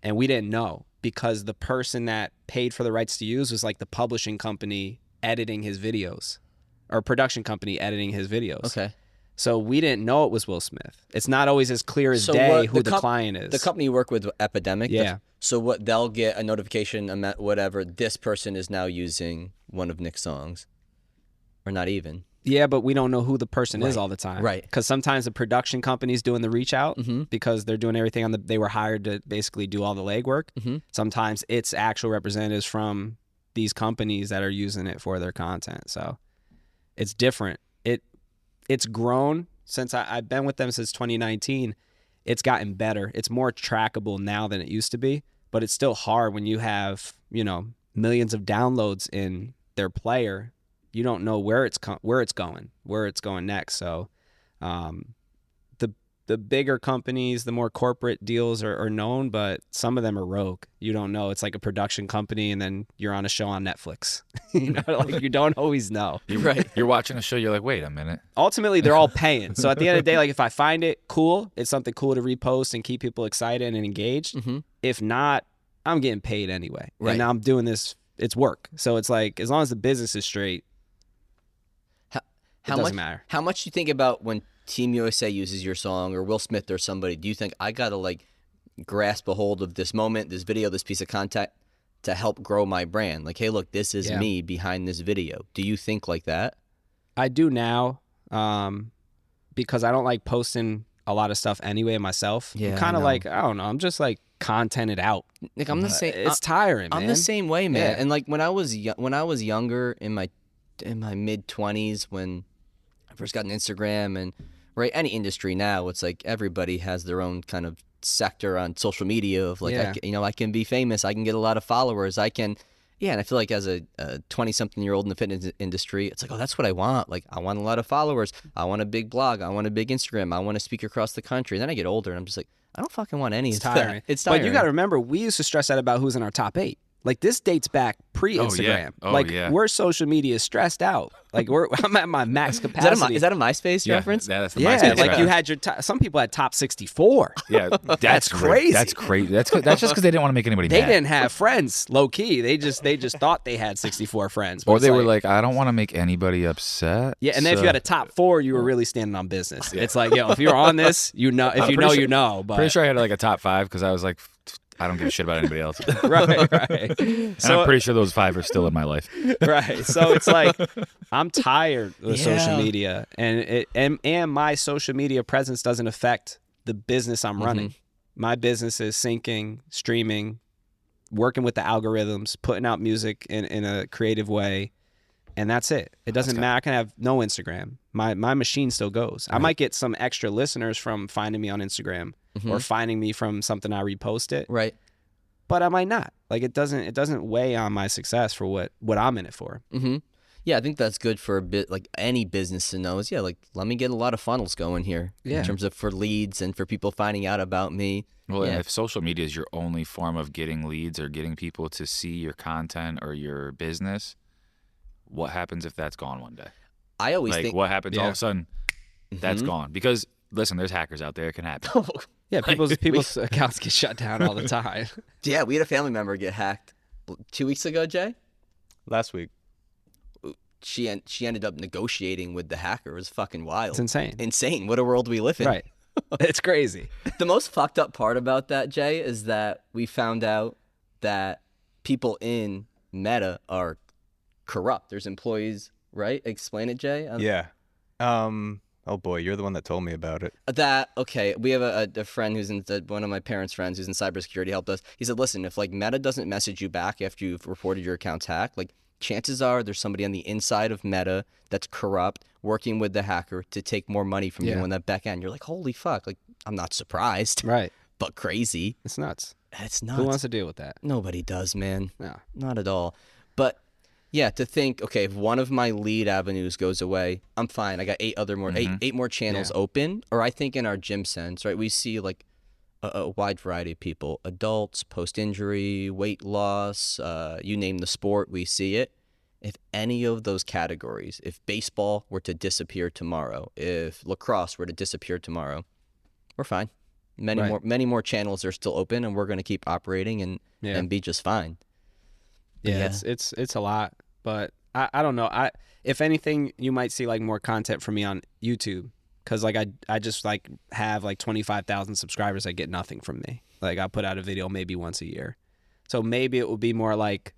And we didn't know because the person that paid for the rights to use was like the publishing company editing his videos or production company editing his videos. Okay. So we didn't know it was Will Smith. It's not always as clear as day who the client is. The company you work with, Epidemic. Yeah. So what they'll get a notification, whatever. This person is now using one of Nick's songs, or not even. Yeah, but we don't know who the person is all the time. Right. Because sometimes the production company's doing the reach out because they're doing everything they were hired to basically do all the legwork. Sometimes it's actual representatives from these companies that are using it for their content. So it's different. It's grown since I've been with them since 2019. It's gotten better. It's more trackable now than it used to be, but it's still hard when you have, millions of downloads in their player. You don't know where it's going next. So the bigger companies, the more corporate deals are known, but some of them are rogue. You don't know. It's like a production company and then you're on a show on Netflix. Like you don't always know. You're watching a show, you're like, wait a minute. Ultimately, they're all paying. So at the end of the day, like if I find it cool, it's something cool to repost and keep people excited and engaged. If not, I'm getting paid anyway. Right. And now I'm doing this, it's work. So it's like, as long as the business is straight, it doesn't matter. How much do you think about when Team USA uses your song or Will Smith or somebody? Do you think I gotta like grasp a hold of this moment, this video, this piece of content to help grow my brand? Like, hey, look, this is me behind this video. Do you think like that? I do now because I don't like posting a lot of stuff anyway myself. Yeah, I'm kind of I know. like, I don't know, I'm just like contented out. Like I'm the same. It's tiring, man. I'm the same way, man. Yeah. And like when I was younger in my mid 20s, when I first got an Instagram and right any industry now, it's like everybody has their own kind of sector on social media of like I can be famous, I can get a lot of followers, and I feel like as a 20-something-year-old in the fitness industry, it's like, oh, that's what I want. Like I want a lot of followers, I want a big blog, I want a big Instagram, I want to speak across the country. And then I get older and I'm just like, I don't fucking want any of that. It's tiring. But you got to remember, we used to stress out about who's in our top 8. Like this dates back pre-Instagram. We're social media stressed out. Like I'm at my max capacity. Is that a MySpace reference? Yeah, that's the MySpace like reference. you had your some people had top 64. Yeah, that's crazy. That's crazy. That's just because they didn't want to make anybody They mad. didn't have friends, low key. They just thought they had 64 friends. Or they were like, I don't want to make anybody upset. Yeah, and then if you had a top 4, you were really standing on business. It's like, yo, if you're on this, you know. If you know, you know. But pretty sure I had like a top 5 because I was like, I don't give a shit about anybody else. right. So I'm pretty sure those 5 are still in my life. Right. So it's like I'm tired of social media, and my social media presence doesn't affect the business I'm running. My business is syncing, streaming, working with the algorithms, putting out music in a creative way, and that's it. It doesn't matter. I can have no Instagram. My machine still goes. Right. I might get some extra listeners from finding me on Instagram or finding me from something I reposted. Right. But I might not. Like it doesn't weigh on my success for what I'm in it for. Yeah, I think that's good for a bit, like any business to know is, like, let me get a lot of funnels going here in terms of for leads and for people finding out about me. Well, if social media is your only form of getting leads or getting people to see your content or your business, what happens if that's gone one day? I always think, what happens all of a sudden that's gone? Because listen, there's hackers out there. It can happen. Yeah, people's accounts get shut down all the time. Yeah, we had a family member get hacked 2 weeks ago, Jay. Last week. She ended up negotiating with the hacker. It was fucking wild. It's insane. Insane. What a world we live in. Right. It's crazy. The most fucked up part about that, Jay, is that we found out that people in Meta are corrupt. There's employees, right? Explain it, Jay. Yeah. Oh boy, you're the one that told me about it. We have a friend who's one of my parents' friends who's in cybersecurity helped us. He said, listen, if like Meta doesn't message you back after you've reported your account's hacked, like chances are there's somebody on the inside of Meta that's corrupt working with the hacker to take more money from you on that back end. You're like, holy fuck, like I'm not surprised. Right. But crazy. It's nuts. It's nuts. Who wants to deal with that? Nobody does, man. No. Not at all. But yeah, to think, okay, if one of my lead avenues goes away, I'm fine. I got eight more channels open. Or I think in our gym sense, right, we see like a wide variety of people, adults, post-injury, weight loss, you name the sport, we see it. If any of those categories, if baseball were to disappear tomorrow, if lacrosse were to disappear tomorrow, we're fine. Many more channels are still open, and we're going to keep operating and be just fine. Yeah, it's a lot, but I don't know. If anything, you might see like more content from me on YouTube, because like I just like have like 25,000 subscribers that get nothing from me. Like I put out a video maybe once a year, so maybe it would be more like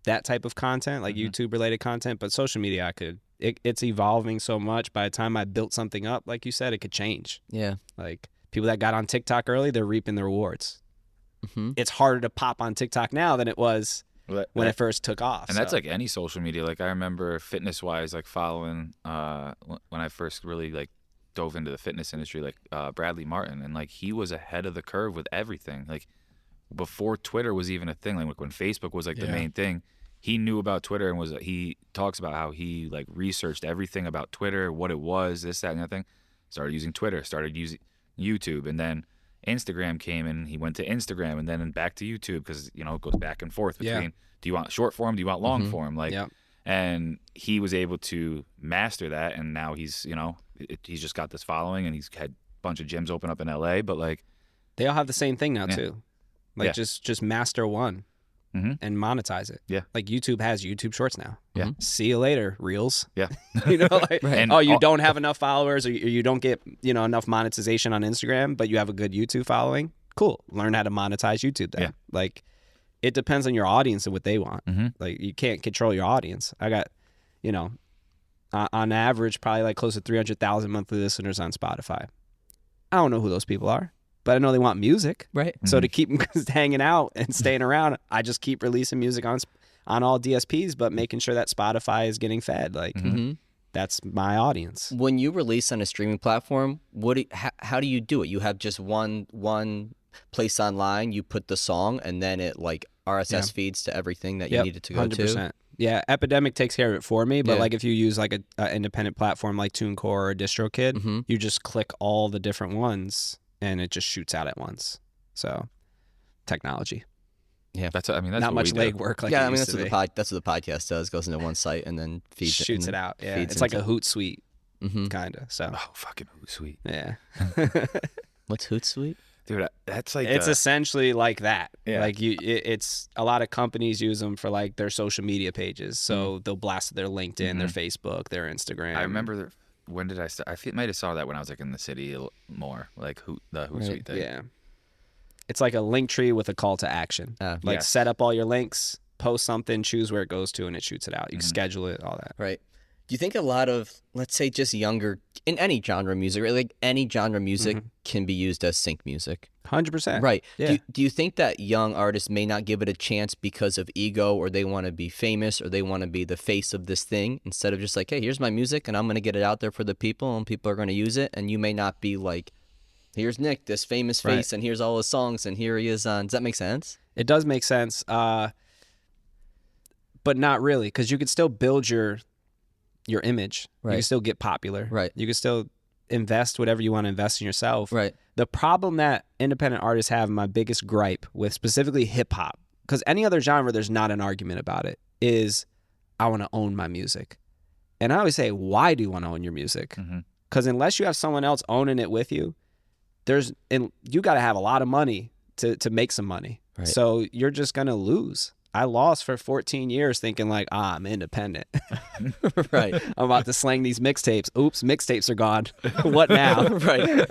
that type of content, like YouTube related content. But social media, it's evolving so much. By the time I built something up, like you said, it could change. Yeah, like people that got on TikTok early, they're reaping the rewards. It's harder to pop on TikTok now than it was when it first took off. And that's like any social media. Like I remember fitness wise, like following when I first really like dove into the fitness industry, like Bradley Martin, and like he was ahead of the curve with everything. Like before Twitter was even a thing, like when Facebook was like the main thing, he knew about Twitter and he talks about how he like researched everything about Twitter, what it was, this, that, and the other thing. Started using Twitter, started using YouTube, and then Instagram came and he went to Instagram and then back to YouTube, because it goes back and forth between do you want short form, do you want long form, like and he was able to master that, and now he's he's just got this following, and he's had a bunch of gyms open up in LA, but like they all have the same thing now too, like just master one and monetize it. Like YouTube has YouTube Shorts now. See you later, Reels. Like, oh, you don't have enough followers, or you don't get enough monetization on Instagram, but you have a good YouTube following. Cool, learn how to monetize YouTube then. Like it depends on your audience and what they want. Like you can't control your audience. I got on average probably like close to 300,000 monthly listeners on Spotify. I don't know who those people are, but I know they want music. Right. So to keep them hanging out and staying around, I just keep releasing music on all DSPs, but making sure that Spotify is getting fed. Like that's my audience. When you release on a streaming platform, how do you do it? You have just one place online, you put the song, and then it like RSS feeds to everything that you needed to go 100%. To. Yeah, Epidemic takes care of it for me, but like if you use like a independent platform like TuneCore or DistroKid, you just click all the different ones and it just shoots out at once. So technology. Yeah. That's not what much we do. legwork. Like yeah, it I mean used that's to what be. that's what the podcast does. Goes into one site and then feeds Shoots it it out. Yeah, feeds it's like into- a Hootsuite, Mm-hmm. kind of. So Oh, fucking sweet. yeah, What's Hootsuite? Dude, that's like it's essentially like that. Yeah. Like it's a lot of companies use them for like their social media pages. So they'll blast their LinkedIn, their Facebook, their Instagram. I remember when did I might have saw that when I was like in the city more, like the Hootsuite thing. Yeah, it's like a link tree with a call to action. Like Yes. set up all your links, post something, choose where it goes to, and it shoots it out. You can schedule it, all that. Right. Do you think a lot of, let's say, just younger, in any genre of music, right? Like any genre of music can be used as sync music? 100%. Right. Yeah. Do you think that young artists may not give it a chance because of ego, or they want to be famous, or they want to be the face of this thing, instead of just like, hey, here's my music and I'm going to get it out there for the people and people are going to use it, and you may not be like, here's Nick, this famous face, and here's all his songs, and here he is on. Does that make sense? It does make sense, but not really, because you could still build your image. Right. You can still get popular. Right. You can still invest whatever you want to invest in yourself. Right. The problem that independent artists have, my biggest gripe with specifically hip hop, because any other genre, there's not an argument about it, is I want to own my music. And I always say, why do you want to own your music? Because unless you have someone else owning it with you, you got to have a lot of money to make some money. Right. So you're just going to lose. I lost for 14 years thinking like, I'm independent. Right. I'm about to slang these mixtapes. Oops, mixtapes are gone. What now? Right.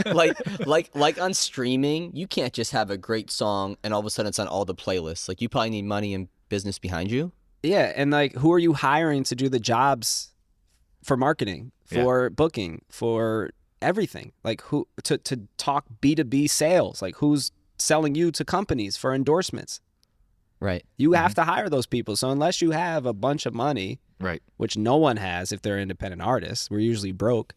Like on streaming, you can't just have a great song and all of a sudden it's on all the playlists. Like you probably need money and business behind you. Yeah, and like who are you hiring to do the jobs for marketing, for booking, for everything? Like who to talk B2B sales? Like who's selling you to companies for endorsements? Right. You have to hire those people. So unless you have a bunch of money, Right. which no one has if they're independent artists, we're usually broke,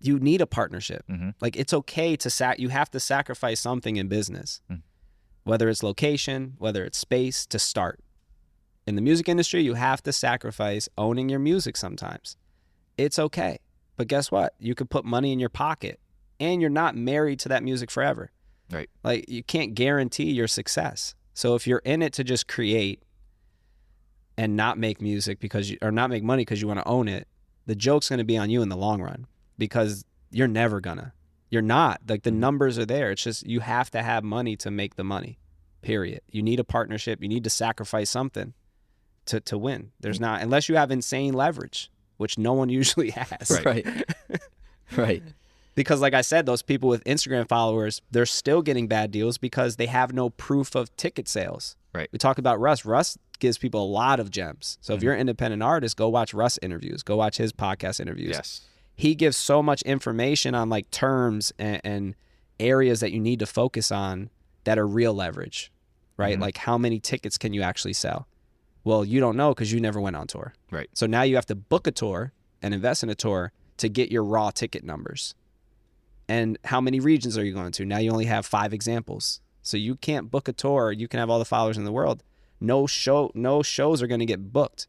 you need a partnership. Like it's okay to you have to sacrifice something in business, whether it's location, whether it's space to start. In the music industry, you have to sacrifice owning your music sometimes. It's okay. But guess what? You could put money in your pocket and you're not married to that music forever. Right. Like you can't guarantee your success. So if you're in it to just create and not make music or not make money because you want to own it, the joke's going to be on you in the long run, because you're never gonna. You're not. Like the numbers are there. It's just you have to have money to make the money. Period. You need a partnership. You need to sacrifice something to win. There's not, unless you have insane leverage, which no one usually has. Right. Right. Because like I said, those people with Instagram followers, they're still getting bad deals because they have no proof of ticket sales. Right. We talk about Russ. Russ gives people a lot of gems. So if you're an independent artist, go watch Russ interviews. Go watch his podcast interviews. Yes. He gives so much information on like terms and areas that you need to focus on that are real leverage, right? Like how many tickets can you actually sell? Well, you don't know because you never went on tour. Right. So now you have to book a tour and invest in a tour to get your raw ticket numbers. And how many regions are you going to? Now you only have 5 examples. So you can't book a tour. You can have all the followers in the world. No shows are going to get booked.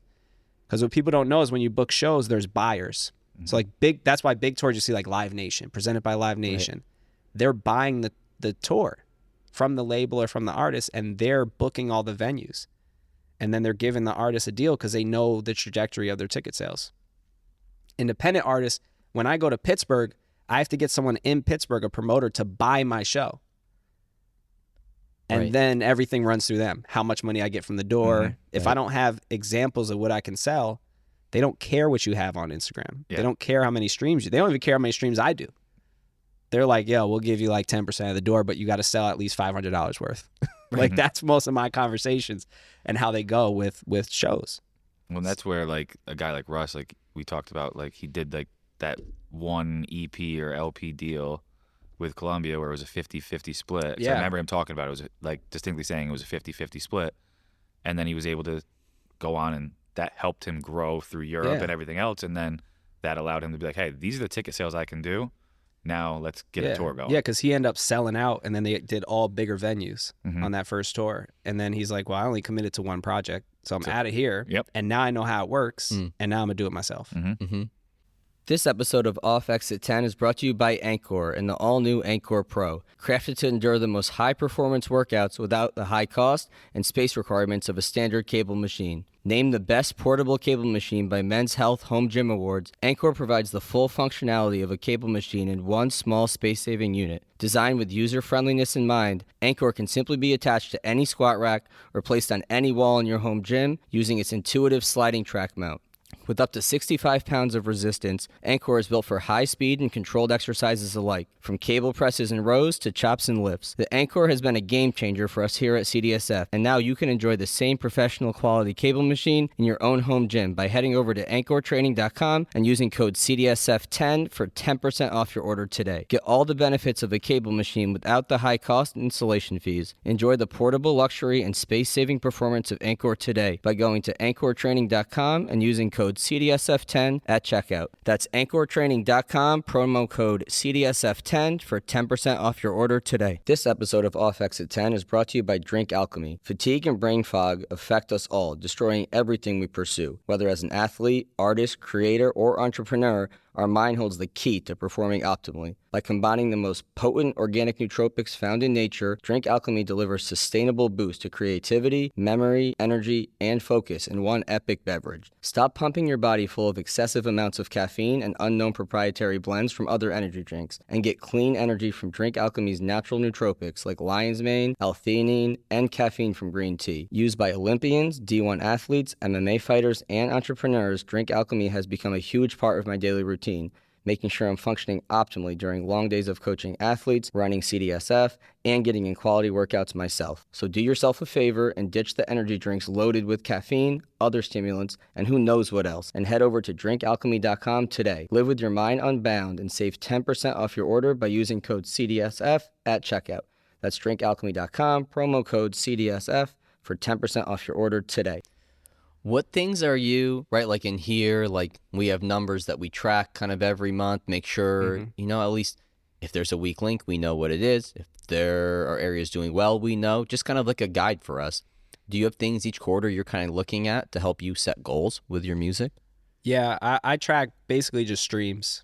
Because what people don't know is when you book shows, there's buyers. So like that's why big tours you see like Live Nation, presented by Live Nation. Right. They're buying the tour from the label or from the artist, and they're booking all the venues. And then they're giving the artist a deal because they know the trajectory of their ticket sales. Independent artists, when I go to Pittsburgh, I have to get someone in Pittsburgh, a promoter, to buy my show. And then everything runs through them. How much money I get from the door. If I don't have examples of what I can sell, they don't care what you have on Instagram. Yeah. They don't care how many streams they don't even care how many streams I do. They're like, yo, we'll give you like 10% of the door, but you got to sell at least $500 worth. Like that's most of my conversations and how they go with shows. Well, that's where like a guy like Russ, like we talked about, like he did like that one EP or LP deal with Columbia where it was a 50-50 split. Yeah. So I remember him talking about it. It was like distinctly saying it was a 50-50 split. And then he was able to go on, and that helped him grow through Europe and everything else. And then that allowed him to be like, hey, these are the ticket sales I can do. Now let's get a tour going. Yeah, because he ended up selling out, and then they did all bigger venues on that first tour. And then he's like, well, I only committed to one project, so I'm out of here. Yep. And now I know how it works, and now I'm going to do it myself. This episode of Off Exit 10 is brought to you by Anchor and the all-new Anchor Pro, crafted to endure the most high-performance workouts without the high cost and space requirements of a standard cable machine. Named the best portable cable machine by Men's Health Home Gym Awards, Anchor provides the full functionality of a cable machine in one small space-saving unit. Designed with user-friendliness in mind, Anchor can simply be attached to any squat rack or placed on any wall in your home gym using its intuitive sliding track mount. With up to 65 pounds of resistance, Anchor is built for high speed and controlled exercises alike, from cable presses and rows to chops and lifts. The Anchor has been a game changer for us here at CDSF, and now you can enjoy the same professional quality cable machine in your own home gym by heading over to anchortraining.com and using code CDSF10 for 10% off your order today. Get all the benefits of a cable machine without the high cost and installation fees. Enjoy the portable luxury and space-saving performance of Anchor today by going to anchortraining.com and using code CDSF10 at checkout. That's anchortraining.com, promo code CDSF10 for 10% off your order today. This episode of Off Exit 10 is brought to you by Drink Alchemy. Fatigue and brain fog affect us all, destroying everything we pursue. Whether as an athlete, artist, creator, or entrepreneur, our mind holds the key to performing optimally. By combining the most potent organic nootropics found in nature, Drink Alchemy delivers sustainable boost to creativity, memory, energy, and focus in one epic beverage. Stop pumping your body full of excessive amounts of caffeine and unknown proprietary blends from other energy drinks, and get clean energy from Drink Alchemy's natural nootropics like lion's mane, L-theanine, and caffeine from green tea. Used by Olympians, D1 athletes, MMA fighters, and entrepreneurs, Drink Alchemy has become a huge part of my daily routine, making sure I'm functioning optimally during long days of coaching athletes, running CDSF, and getting in quality workouts myself. So do yourself a favor and ditch the energy drinks loaded with caffeine, other stimulants, and who knows what else, and head over to drinkalchemy.com today. Live with your mind unbound and save 10% off your order by using code CDSF at checkout. That's drinkalchemy.com, promo code CDSF for 10% off your order today. What things are you, right, like in here, like we have numbers that we track kind of every month, make sure, you know, at least if there's a weak link, we know what it is. If there are areas doing well, we know, just kind of like a guide for us. Do you have things each quarter you're kind of looking at to help you set goals with your music? Yeah, I track basically just streams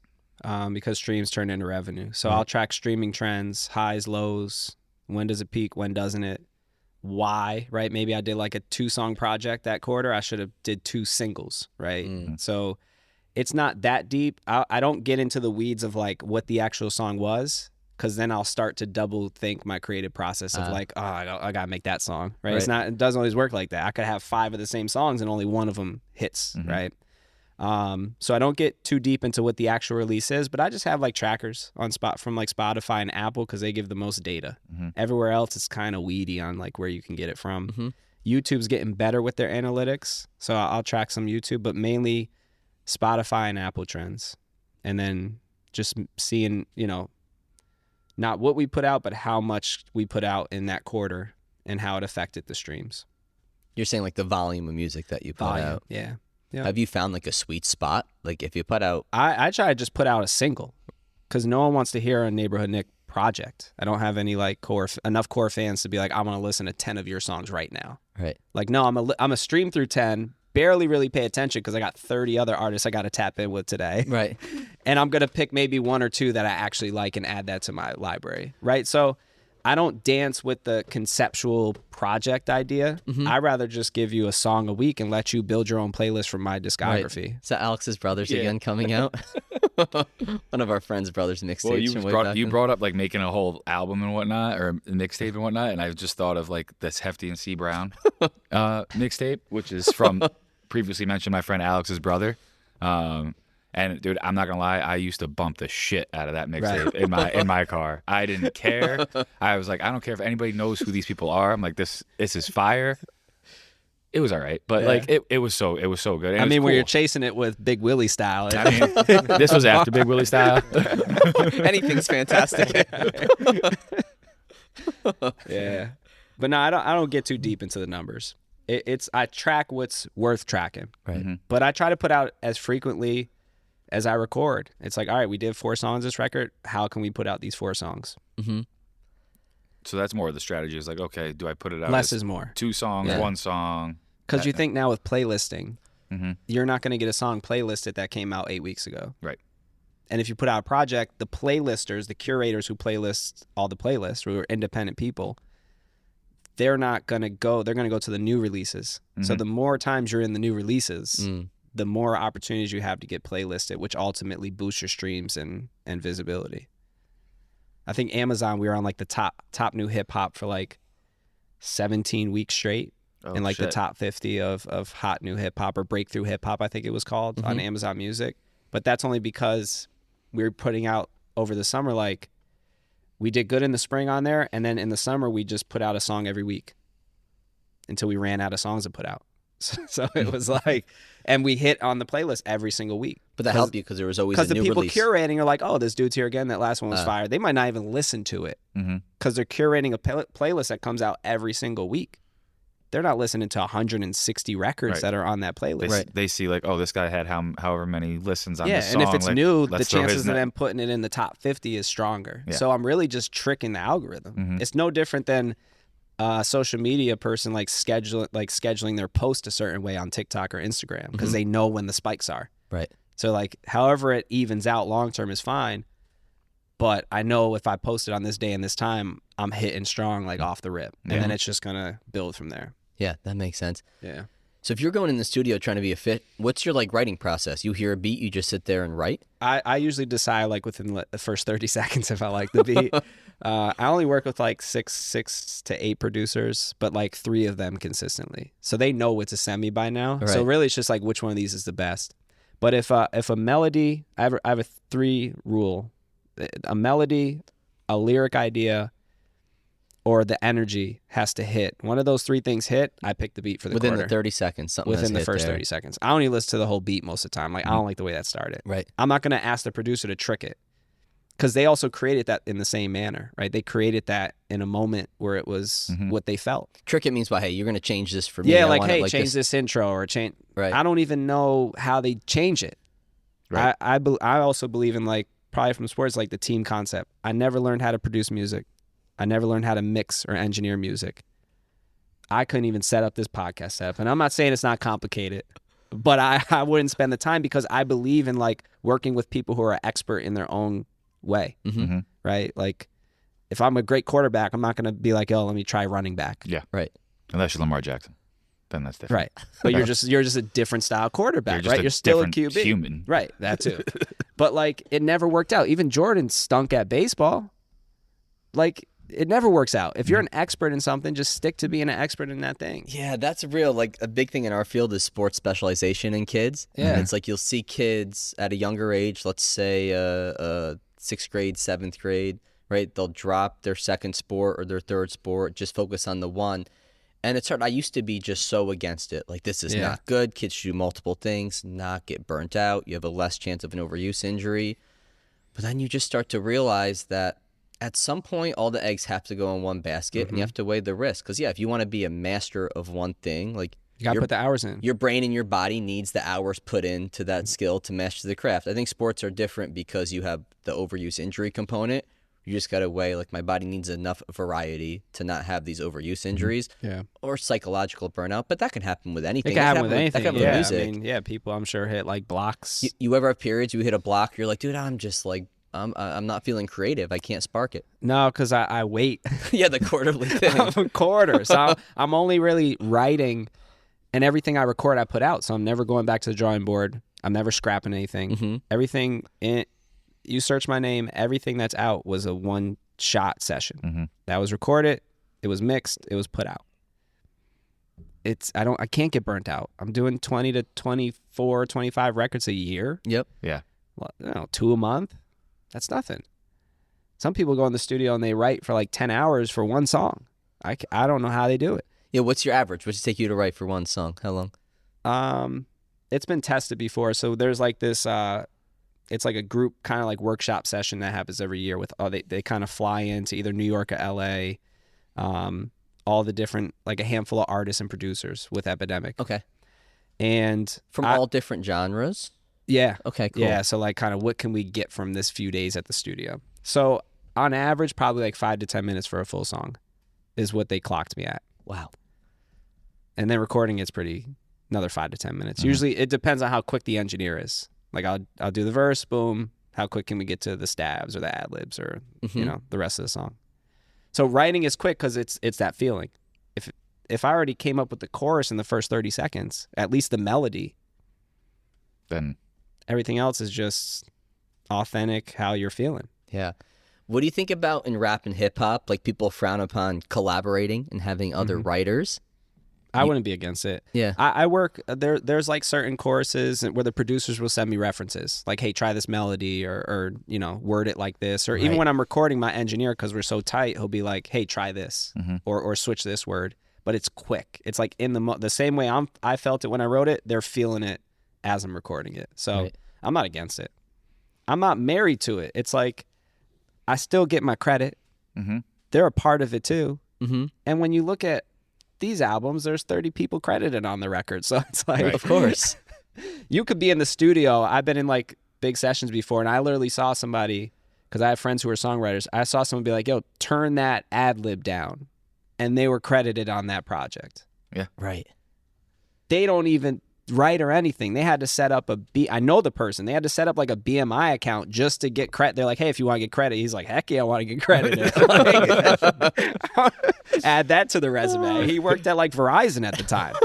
because streams turn into revenue. So I'll track streaming trends, highs, lows, when does it peak, when doesn't it? Why, right? Maybe I did like a 2-song project that quarter. I should have did 2 singles, right? So it's not that deep. I don't get into the weeds of like what the actual song was, because then I'll start to double think my creative process of like, oh, I gotta make that song, right? It doesn't always work like that. I could have 5 of the same songs and only one of them hits, right? So I don't get too deep into what the actual release is, but I just have like trackers on from like Spotify and Apple because they give the most data. Everywhere else it's kind of weedy on like where you can get it from. YouTube's getting better with their analytics, so I'll track some YouTube, but mainly Spotify and Apple trends, and then just seeing, you know, not what we put out, but how much we put out in that quarter and how it affected the streams. You're saying like the volume of music that you put out. Yeah. Have you found like a sweet spot? Like if you put out... I try to just put out a single because no one wants to hear a Neighborhood Nick project. I don't have any like enough core fans to be like, I want to listen to 10 of your songs right now. Right. Like, no, I'm a stream through 10, barely really pay attention because I got 30 other artists I got to tap in with today. Right. And I'm going to pick maybe 1 or 2 that I actually like and add that to my library. Right. So I don't dance with the conceptual project idea. I'd rather just give you a song a week and let you build your own playlist from my discography. Right. Is that Alex's Brothers again coming out? One of our friends' brothers mixtapes. Well, you brought up like making a whole album and whatnot, or a mixtape and whatnot, and I just thought of like this Hefty and C Brown mixtape, which is from previously mentioned my friend Alex's brother. And dude, I'm not gonna lie, I used to bump the shit out of that mixtape in my car. I didn't care. I was like, I don't care if anybody knows who these people are. I'm like, this is fire. It was all right, but like it was so good. And I mean, cool. when you're chasing it with Big Willie style. I mean, this was after Big Willie style. Anything's fantastic. Yeah, but no, I don't get too deep into the numbers. I track what's worth tracking, right? But I try to put out as frequently as I record. It's like, all right, we did 4 songs this record. How can we put out these 4 songs? So that's more of the strategy. Is like, okay, do I put it out? Less is more. 2 songs, 1 song. Because you think now with playlisting, you're not going to get a song playlisted that came out 8 weeks ago. Right. And if you put out a project, the playlisters, the curators who playlist all the playlists, who are independent people, they're not going to go, they're going to go to the new releases. So the more times you're in the new releases, the more opportunities you have to get playlisted, which ultimately boosts your streams and visibility. I think Amazon, we were on like the top new hip hop for like 17 weeks straight. In like the top 50 of hot new hip hop or breakthrough hip hop, I think it was called, on Amazon Music. But that's only because we were putting out over the summer, like we did good in the spring on there. And then in the summer, we just put out a song every week until we ran out of songs to put out. So it was like, and we hit on the playlist every single week. But that helped you because there was always a new people release. Curating are like, oh, this dude's here again. That last one was fire. They might not even listen to it because they're curating a playlist that comes out every single week. They're not listening to 160 records that are on that playlist. They see like, oh, this guy had however many listens on this song. Yeah, and if it's like, new, the chances of them putting it in the top 50 is stronger. Yeah. So I'm really just tricking the algorithm. It's no different than a social media person like scheduling their post a certain way on TikTok or Instagram because they know when the spikes are. Right. So like however it evens out long term is fine. But I know if I post it on this day and this time, I'm hitting strong like off the rip. And then it's just going to build from there. Yeah, that makes sense. Yeah. So if you're going in the studio trying to be a fit, what's your like writing process? You hear a beat, you just sit there and write? I usually decide like within the first 30 seconds if I like the beat. I only work with like six to 8 producers, but like 3 of them consistently. So they know what to send me by now. Right. So really it's just like which one of these is the best. But if a melody, I have a 3 rule. A melody, a lyric idea, or the energy has to hit. One of those 3 things hit, I pick the beat for the within quarter. the 30 seconds. Something within the first there. 30 seconds. I only listen to the whole beat most of the time. Like I don't like the way that started. Right. I'm not going to ask the producer to trick it because they also created that in the same manner, right? They created that in a moment where it was what they felt. Trick it means, well, hey, you're going to change this for me. Yeah, I like, want hey, it like change this intro or change. Right. I don't even know how they change it. Right. I also believe in like, probably from sports, like the team concept. I never learned how to produce music. I never learned how to mix or engineer music. I couldn't even set up this podcast setup. And I'm not saying it's not complicated, but I wouldn't spend the time because I believe in like working with people who are expert in their own way, right? Like if I'm a great quarterback, I'm not going to be like, oh, let me try running back. Yeah. Right. Unless you're Lamar Jackson. Then that's different. Right. But you're just a different style quarterback, You're right? You're still a different QB. human. Right, that too. But like it never worked out. Even Jordan stunk at baseball. Like it never works out. If you're an expert in something, just stick to being an expert in that thing. Yeah, that's real. Like a big thing in our field is sports specialization in kids. Yeah. And it's like you'll see kids at a younger age, let's say 6th grade, 7th grade, right? They'll drop their second sport or their third sport, just focus on the one. And it's hard. I used to be just so against it. Like, this is not good. Kids should do multiple things, not get burnt out. You have a less chance of an overuse injury. But then you just start to realize that at some point, all the eggs have to go in one basket, and you have to weigh the risk. Because, yeah, if you want to be a master of one thing, like, You got to put the hours in. your brain and your body needs the hours put into that skill to master the craft. I think sports are different because you have the overuse injury component. You just got to weigh, like, my body needs enough variety to not have these overuse injuries or psychological burnout. But that can happen with anything. It can happen with anything. That can happen with music. I mean, people I'm sure hit like blocks. You ever have periods you hit a block, you're like, dude, I'm just like, I'm not feeling creative. I can't spark it. No, because I wait. Yeah, the quarterly thing. I'm a quarter. So I'm only really writing, and everything I record I put out. So I'm never going back to the drawing board. I'm never scrapping anything. Everything you search my name, everything that's out was a one-shot session. That was recorded, it was mixed, it was put out. I can't get burnt out. I'm doing 20 to 24, 25 records a year. Yep. Yeah. Well, 2 a month. That's nothing. Some people go in the studio and they write for like 10 hours for one song. I don't know how they do it. Yeah, what's your average? What's it take you to write for one song? How long? It's been tested before. So there's like this it's like a group kind of like workshop session that happens every year with they kind of fly into either New York or LA, all the different, like a handful of artists and producers with Epidemic. Okay. And from all different genres? Yeah. Okay, cool. Yeah, so like kind of what can we get from this few days at the studio? So on average, probably like 5 to 10 minutes for a full song is what they clocked me at. Wow. And then recording it's another 5 to 10 minutes. Usually it depends on how quick the engineer is. Like I'll do the verse, boom, How quick can we get to the stabs or the ad libs or you know, the rest of the song? So writing is quick because it's that feeling. If I already came up with the chorus in the first 30 seconds, at least the melody, then everything else is just authentic how you're feeling. Yeah. What do you think about in rap and hip hop? Like, people frown upon collaborating and having other writers. I wouldn't be against it. Yeah. I work there's like certain choruses where the producers will send me references, like, hey, try this melody or you know, word it like this. Or even when I'm recording, my engineer, because we're so tight, he'll be like, hey, try this or switch this word. But it's quick. It's like in the same way I felt it when I wrote it, they're feeling it as I'm recording it. So I'm not against it. I'm not married to it. It's like I still get my credit. They're a part of it too. And when you look at these albums, there's 30 people credited on the record. So it's like, Of course. you could be in the studio. I've been in like big sessions before, and I literally saw somebody, because I have friends who are songwriters. I saw someone be like, yo, turn that ad lib down. And they were credited on that project. Yeah. Right. They don't even write or anything. They had to set up I know the person. They had to set up like a BMI account just to get credit. They're like, hey, if you want to get credit. He's like, heck yeah, I want to get credited. Add that to the resume. He worked at like Verizon at the time.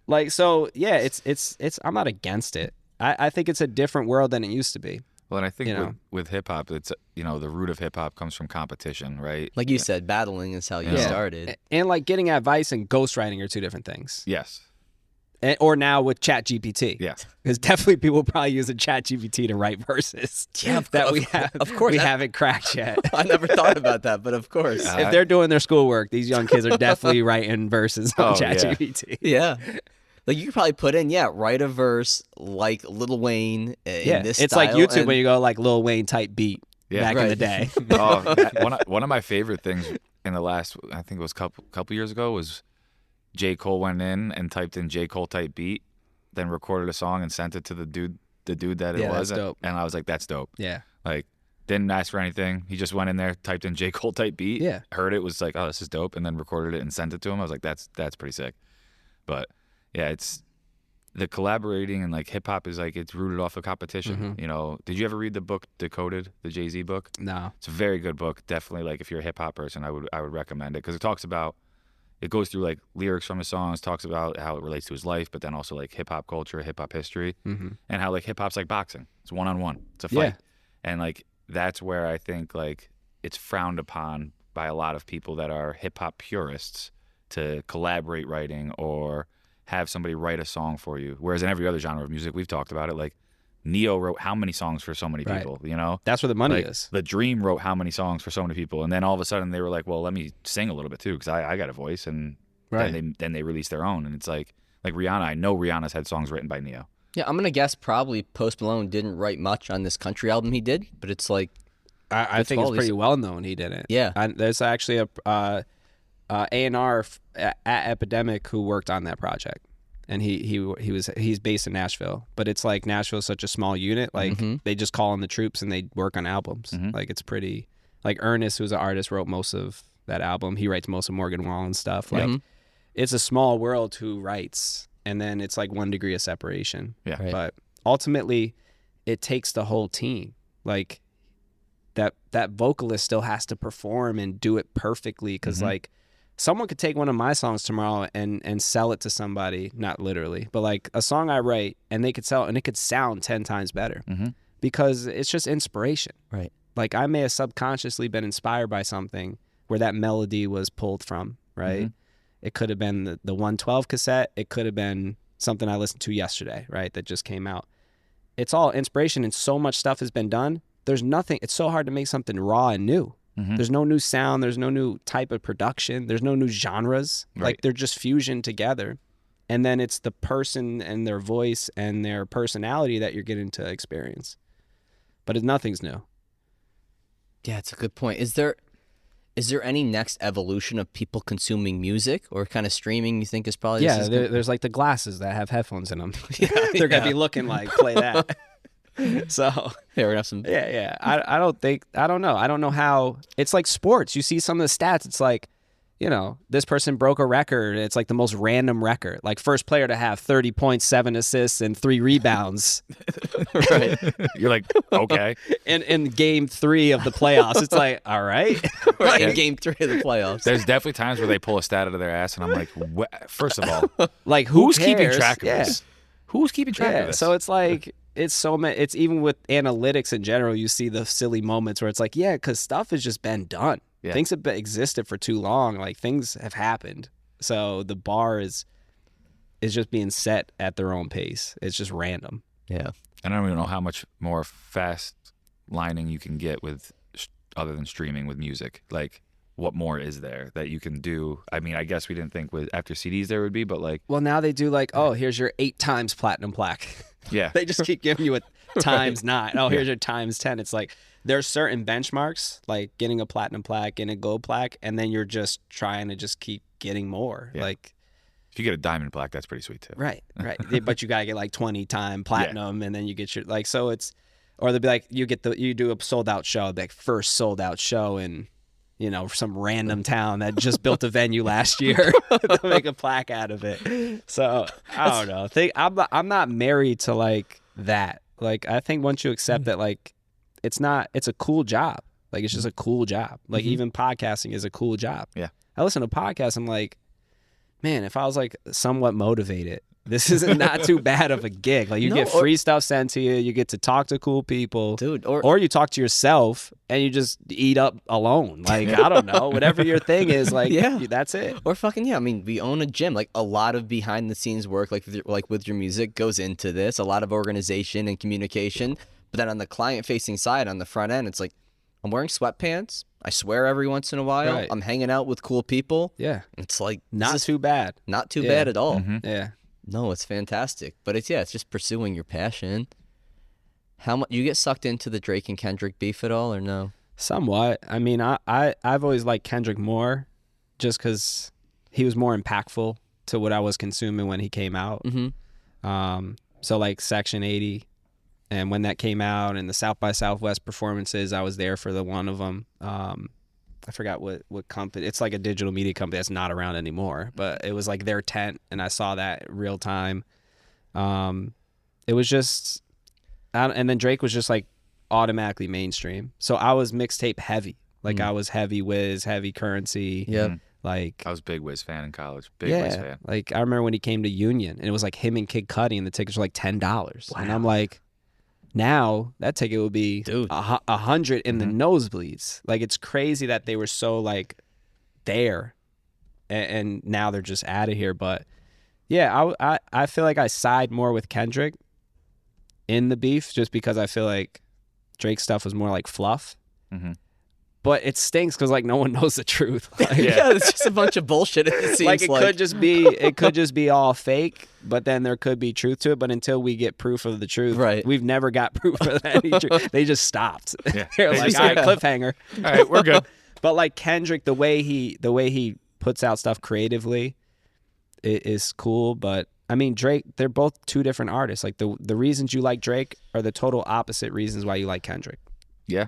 Like, so yeah, it's I'm not against it. I think it's a different world than it used to be. Well, and I think You know? with hip hop, it's, you know, the root of hip hop comes from competition, right? Like you said, battling is how you started. And like getting advice and ghostwriting are two different things. Yes. Or now with ChatGPT. Yes. Because definitely people probably use a ChatGPT to write verses. Yeah, Of course, we haven't cracked yet. I never thought about that, but of course. If they're doing their schoolwork, these young kids are definitely writing verses on ChatGPT. Yeah. Like, you could probably put in, write a verse like Lil Wayne in this it's style. like YouTube when you go like Lil Wayne type beat back in the day. One of my favorite things in the last, I think it was couple years ago, was J. Cole went in and typed in J. Cole type beat, then recorded a song and sent it to the dude that it was. That's dope. And I was like, that's dope. Yeah. Like, didn't ask for anything. He just went in there, typed in J. Cole type beat, heard it, was like, oh, this is dope, and then recorded it and sent it to him. I was like, that's pretty sick. But yeah, it's the collaborating, and like hip hop is like, it's rooted off of competition. You know, did you ever read the book Decoded, the Jay-Z book? No. It's a very good book. Definitely, like, if you're a hip hop person, I would recommend it, because it talks about, it goes through like lyrics from his songs, talks about how it relates to his life, but then also like hip hop culture, hip hop history, and how like hip hop's like boxing. It's one-on-one. It's a fight. And like, that's where I think like it's frowned upon by a lot of people that are hip hop purists to collaborate writing or have somebody write a song for you. Whereas in every other genre of music, we've talked about it, like Neo wrote how many songs for so many people, you know? That's where the money like, is. The Dream wrote how many songs for so many people. And then all of a sudden they were like, well, let me sing a little bit too, because I got a voice. And then they released their own. And it's like Rihanna, I know Rihanna's had songs written by Neo. Yeah, I'm going to guess probably Post Malone didn't write much on this country album he did, but it's like... I think it's pretty well known he didn't. Yeah. There's actually a A&R at Epidemic who worked on that project. And he's based in Nashville, but it's like Nashville's such a small unit. Like they just call in the troops and they work on albums. Like, it's pretty, like Ernest, who's an artist, wrote most of that album. He writes most of Morgan Wallen stuff. Like it's a small world who writes, and then it's like 1 degree of separation. Yeah. Right. But ultimately, it takes the whole team. Like that vocalist still has to perform and do it perfectly, because like, someone could take one of my songs tomorrow and sell it to somebody, not literally, but like a song I write, and they could sell it and it could sound 10 times better because it's just inspiration. Right. Like, I may have subconsciously been inspired by something where that melody was pulled from, right? It could have been the 112 cassette. It could have been something I listened to yesterday, right? That just came out. It's all inspiration, and so much stuff has been done. There's nothing, it's so hard to make something raw and new. There's no new sound. There's no new type of production. There's no new genres. Like, they're just fusion together. And then it's the person and their voice and their personality that you're getting to experience. But nothing's new. Yeah, it's a good point. Is there any next evolution of people consuming music, or kind of streaming, you think is probably... There's like the glasses that have headphones in them. They're going to be looking like, play that. So yeah, we're gonna have some. I don't know. I don't know how. It's like sports. You see some of the stats. It's like you know, this person broke a record. It's like the most random record. Like first player to have 30 points, 7 assists, and 3 rebounds. Right. You're like, okay. in game 3 of the playoffs. It's like, all right. Right. In game 3 of the playoffs. There's definitely times where they pull a stat out of their ass, and I'm like, first of all, like who's cares? keeping track of this? Who's keeping track of this? So it's like, it's so many. It's even with analytics in general, you see the silly moments where it's like, yeah, because stuff has just been done. Yeah. Things have existed for too long. Like things have happened. So the bar is just being set at their own pace. It's just random. Yeah. And I don't even know how much more fast lining you can get with other than streaming with music. Like, what more is there that you can do? I mean, I guess we didn't think with after CDs there would be, but like, Well, now they do like, oh, here's your 8 times platinum plaque. yeah, They just keep giving you a times 9. Oh, here's your times 10. It's like there's certain benchmarks, like getting a platinum plaque and a gold plaque, and then you're just trying to just keep getting more. Yeah. Like, if you get a diamond plaque, that's pretty sweet too. right. But you gotta get like 20-time platinum, and then you get your like. So it's, or they'll be like, you do a sold out show, like first sold out show in, you know, some random town that just built a venue last year. They'll make a plaque out of it. So I don't know. I'm not married to like that. Like I think once you accept that, like it's a cool job. Like it's just a cool job. Like even podcasting is a cool job. Yeah. I listen to podcasts. I'm like, man, if I was like somewhat motivated, this is not too bad of a gig. Like you get free stuff sent to you. You get to talk to cool people, dude. Or you talk to yourself and you just eat up alone. Like I don't know, whatever your thing is. Like that's it. Or fucking yeah. I mean, we own a gym. Like a lot of behind the scenes work, like with your music, goes into this. A lot of organization and communication. But then on the client facing side, on the front end, it's like I'm wearing sweatpants. I swear every once in a while. Right. I'm hanging out with cool people. Yeah, it's like not too bad. Not too bad at all. Mm-hmm. Yeah. No, it's fantastic. But it's just pursuing your passion. How much you get sucked into the Drake and Kendrick beef at all, or no? Somewhat. I mean, I've always liked Kendrick more, just because he was more impactful to what I was consuming when he came out. Mm-hmm. So like Section 80, and when that came out, and the South by Southwest performances, I was there for the one of them. I forgot what company. It's like a digital media company that's not around anymore, but it was like their tent, and I saw that real time. It was just, and then Drake was just like automatically mainstream. So I was mixtape heavy. Like I was heavy Wiz, heavy Currency. Yeah. Like I was a big Wiz fan in college. Wiz fan. Like I remember when he came to Union, and it was like him and Kid Cudi, and the tickets were like $10. Wow. And I'm like, now that ticket would be $100 in the nosebleeds. Like it's crazy that they were so like there, and now they're just out of here. But yeah, I feel like I side more with Kendrick in the beef, just because I feel like Drake's stuff was more like fluff. Mm-hmm. But it stinks because like no one knows the truth. Like, yeah, it's just a bunch of bullshit. It seems like it could just be all fake, but then there could be truth to it. But until we get proof of the truth, right, we've never got proof of any truth. They just stopped. Yeah. They're like, all right, cliffhanger. All right, we're good. But like Kendrick, the way he puts out stuff creatively is cool. But I mean, Drake, they're both two different artists. Like the reasons you like Drake are the total opposite reasons why you like Kendrick. Yeah.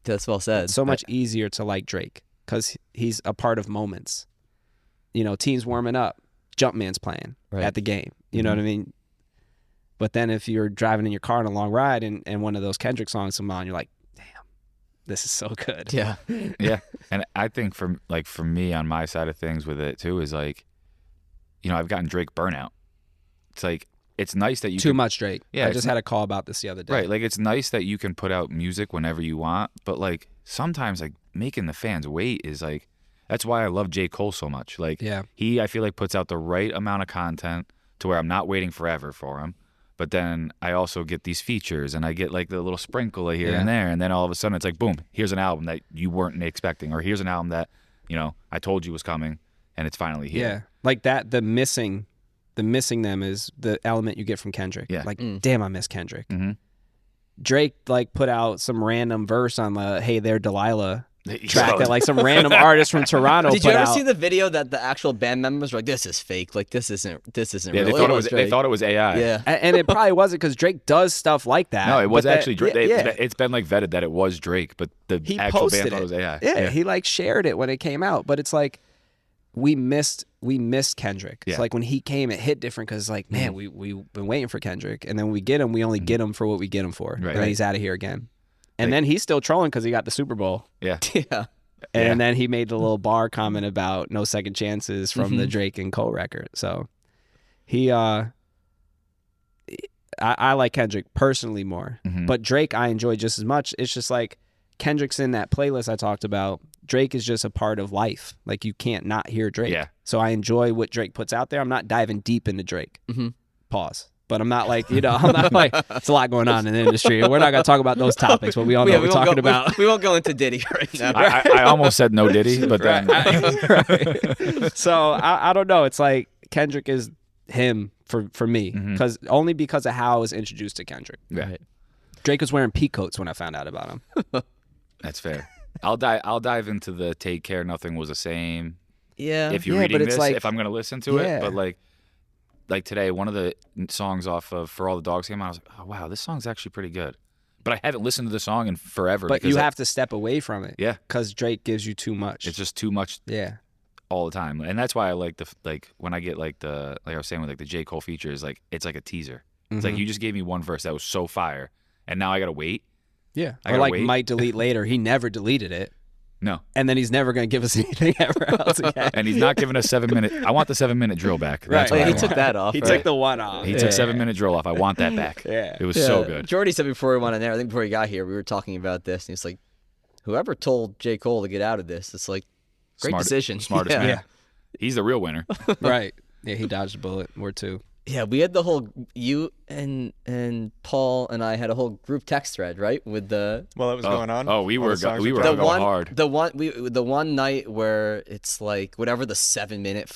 That's well said. It's so much easier to like Drake because he's a part of moments. You know, teams warming up, Jumpman's playing at the game. You know what I mean? But then if you're driving in your car on a long ride and one of those Kendrick songs come on, you're like, damn, this is so good. Yeah. Yeah. And I think for me on my side of things with it too is like, you know, I've gotten Drake burnout. It's like, it's nice that you too much Drake. Yeah, I just had a call about this the other day. Right, like it's nice that you can put out music whenever you want, but like sometimes like making the fans wait is like, that's why I love J. Cole so much. Like I feel like puts out the right amount of content to where I'm not waiting forever for him, but then I also get these features and I get like the little sprinkle here and there, and then all of a sudden it's like boom, here's an album that you weren't expecting, or here's an album that, you know, I told you was coming and it's finally here. Yeah, like that. The missing them is the element you get from Kendrick. Yeah. Like, damn, I miss Kendrick. Mm-hmm. Drake like put out some random verse on the Hey There Delilah track that like some random artist from Toronto Did you ever out. see the video that the actual band members were like, this is fake, like this isn't yeah, real? They thought it was AI. Yeah. And it probably wasn't, because Drake does stuff like that. No, it was actually Drake. Yeah. It's been like vetted that it was Drake, but the he actual posted band thought it was AI. Yeah, he like shared it when it came out, but it's like, we missed Kendrick. Yeah. It's like when he came, it hit different because like, man, we've been waiting for Kendrick, and then when we get him, we only get him for what we get him for, Right. and then he's out of here again. And then he's still trolling because he got the Super Bowl. Yeah. Yeah. And then he made the little bar comment about no second chances from the Drake and Cole record. So he, I like Kendrick personally more, but Drake I enjoy just as much. It's just like Kendrick's in that playlist I talked about. Drake is just a part of life. Like you can't not hear Drake. Yeah. So I enjoy what Drake puts out there. I'm not diving deep into Drake. Pause. But I'm not like, I'm not like, it's a lot going on in the industry. We're not going to talk about those topics, but we all know what we're talking about. We won't go into Diddy right now. I almost said no Diddy, but then. Right. So I don't know. It's like Kendrick is him for me, because only because of how I was introduced to Kendrick. Yeah. Drake was wearing peacoats when I found out about him. That's fair. I'll dive into the Take Care, Nothing Was the Same. Yeah. If you're Yeah, reading but it's this, like- if I'm going to listen to Yeah. it. But like today, one of the songs off of For All the Dogs came out. I was like, oh, wow, this song's actually pretty good. But I haven't listened to the song in forever. But because you have to step away from it. Yeah. Because Drake gives you too much. It's just too much yeah. all the time. And that's why I like when I get like I was saying with like the J. Cole features, like it's like a teaser. It's like you just gave me one verse that was so fire. And now I got to wait. Yeah. I Or gotta like wait. might delete later. He never deleted it. No. And then he's never going to give us anything ever else again. And he's not giving us 7 minute. I want the 7 minute drill back. That's Right. what I he want. took that off. He right? took the one off. He took 7 minute drill off. I want that back. Yeah. It was so good. Jordy said before we went on there, I think before he got here, we were talking about this, and he's like, whoever told J. Cole to get out of this, it's like, great decision. Smartest yeah. man. Yeah. He's the real winner. Right. Yeah, he dodged a bullet. We're two. Yeah, we had the whole, you and Paul and I had a whole group text thread, right? With the While it was going on. Oh, we while were the songs we were dropping. going hard. the one night where it's like whatever the 7 minute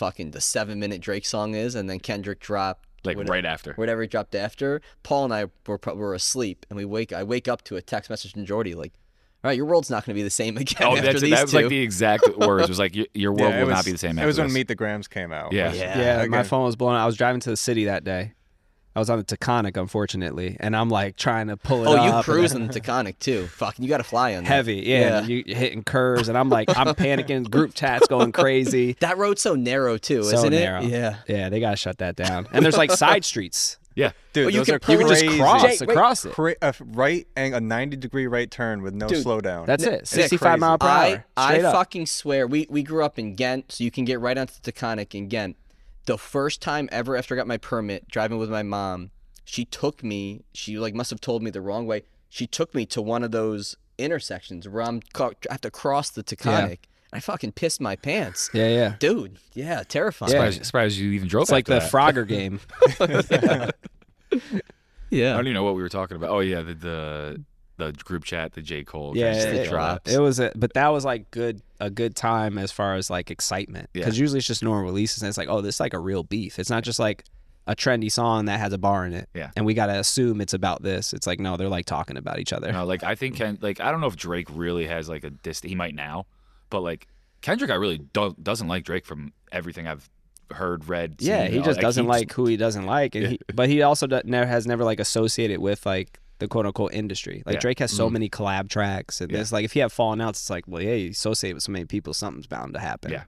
Drake song is, and then Kendrick dropped Like right after. whatever he dropped after. Paul and I were asleep, and I wake up to a text message from Jordy like, all right, your world's not going to be the same again Oh, after these that was two. like the exact words. It was like your world Yeah, will was- not be the same. It After was when this. Meet the Grams came out. Yeah. Yeah, my Again. phone was blowing out. I was driving to the city that day. I was on the Taconic, unfortunately, and I'm like trying to pull it up. you and cruising the Taconic too. Fuck, you got to fly on that. heavy, yeah. And you're hitting curves, and I'm like, I'm panicking. Group chat's going crazy. That road's so narrow too, So isn't narrow. it? Yeah. Yeah, they gotta shut that down. And there's like side streets. Yeah. Dude, you those can are pull- You can just crazy. cross Jake, wait, across it. A right and a 90-degree right turn with no Dude, slowdown. That's it. It's 65 mile per hour. I Straight up. fucking swear. We grew up in Ghent, so you can get right onto the Taconic in Ghent. The first time ever after I got my permit, driving with my mom, she took me. She like must have told me the wrong way. She took me to one of those intersections where I have to cross the Taconic. I fucking pissed my pants. Yeah, yeah. Dude, yeah, terrifying. Yeah. Surprised you even drove. It's like the after that. Frogger game. I Yeah. don't even know what we were talking about. Oh yeah, the group chat, the J. Cole. Yeah, just it all drops. that. It was, but that was like a good time as far as like excitement. Because usually it's just normal releases, and it's like, oh, this is like a real beef. It's not just like a trendy song that has a bar in it. Yeah. And we gotta assume it's about this. It's like, no, they're like talking about each other. No, like I think I don't know if Drake really has like a he might now, but like Kendrick, I really doesn't like Drake from everything I've heard, read. Seen, Yeah, he just doesn't like who he doesn't like, and but he also has never like associated with like the quote unquote industry. Like Yeah. Drake has so many collab tracks, and Yeah. it's like if you have fallen outs, it's like, well, yeah, you associate with so many people, something's bound to happen. Yeah.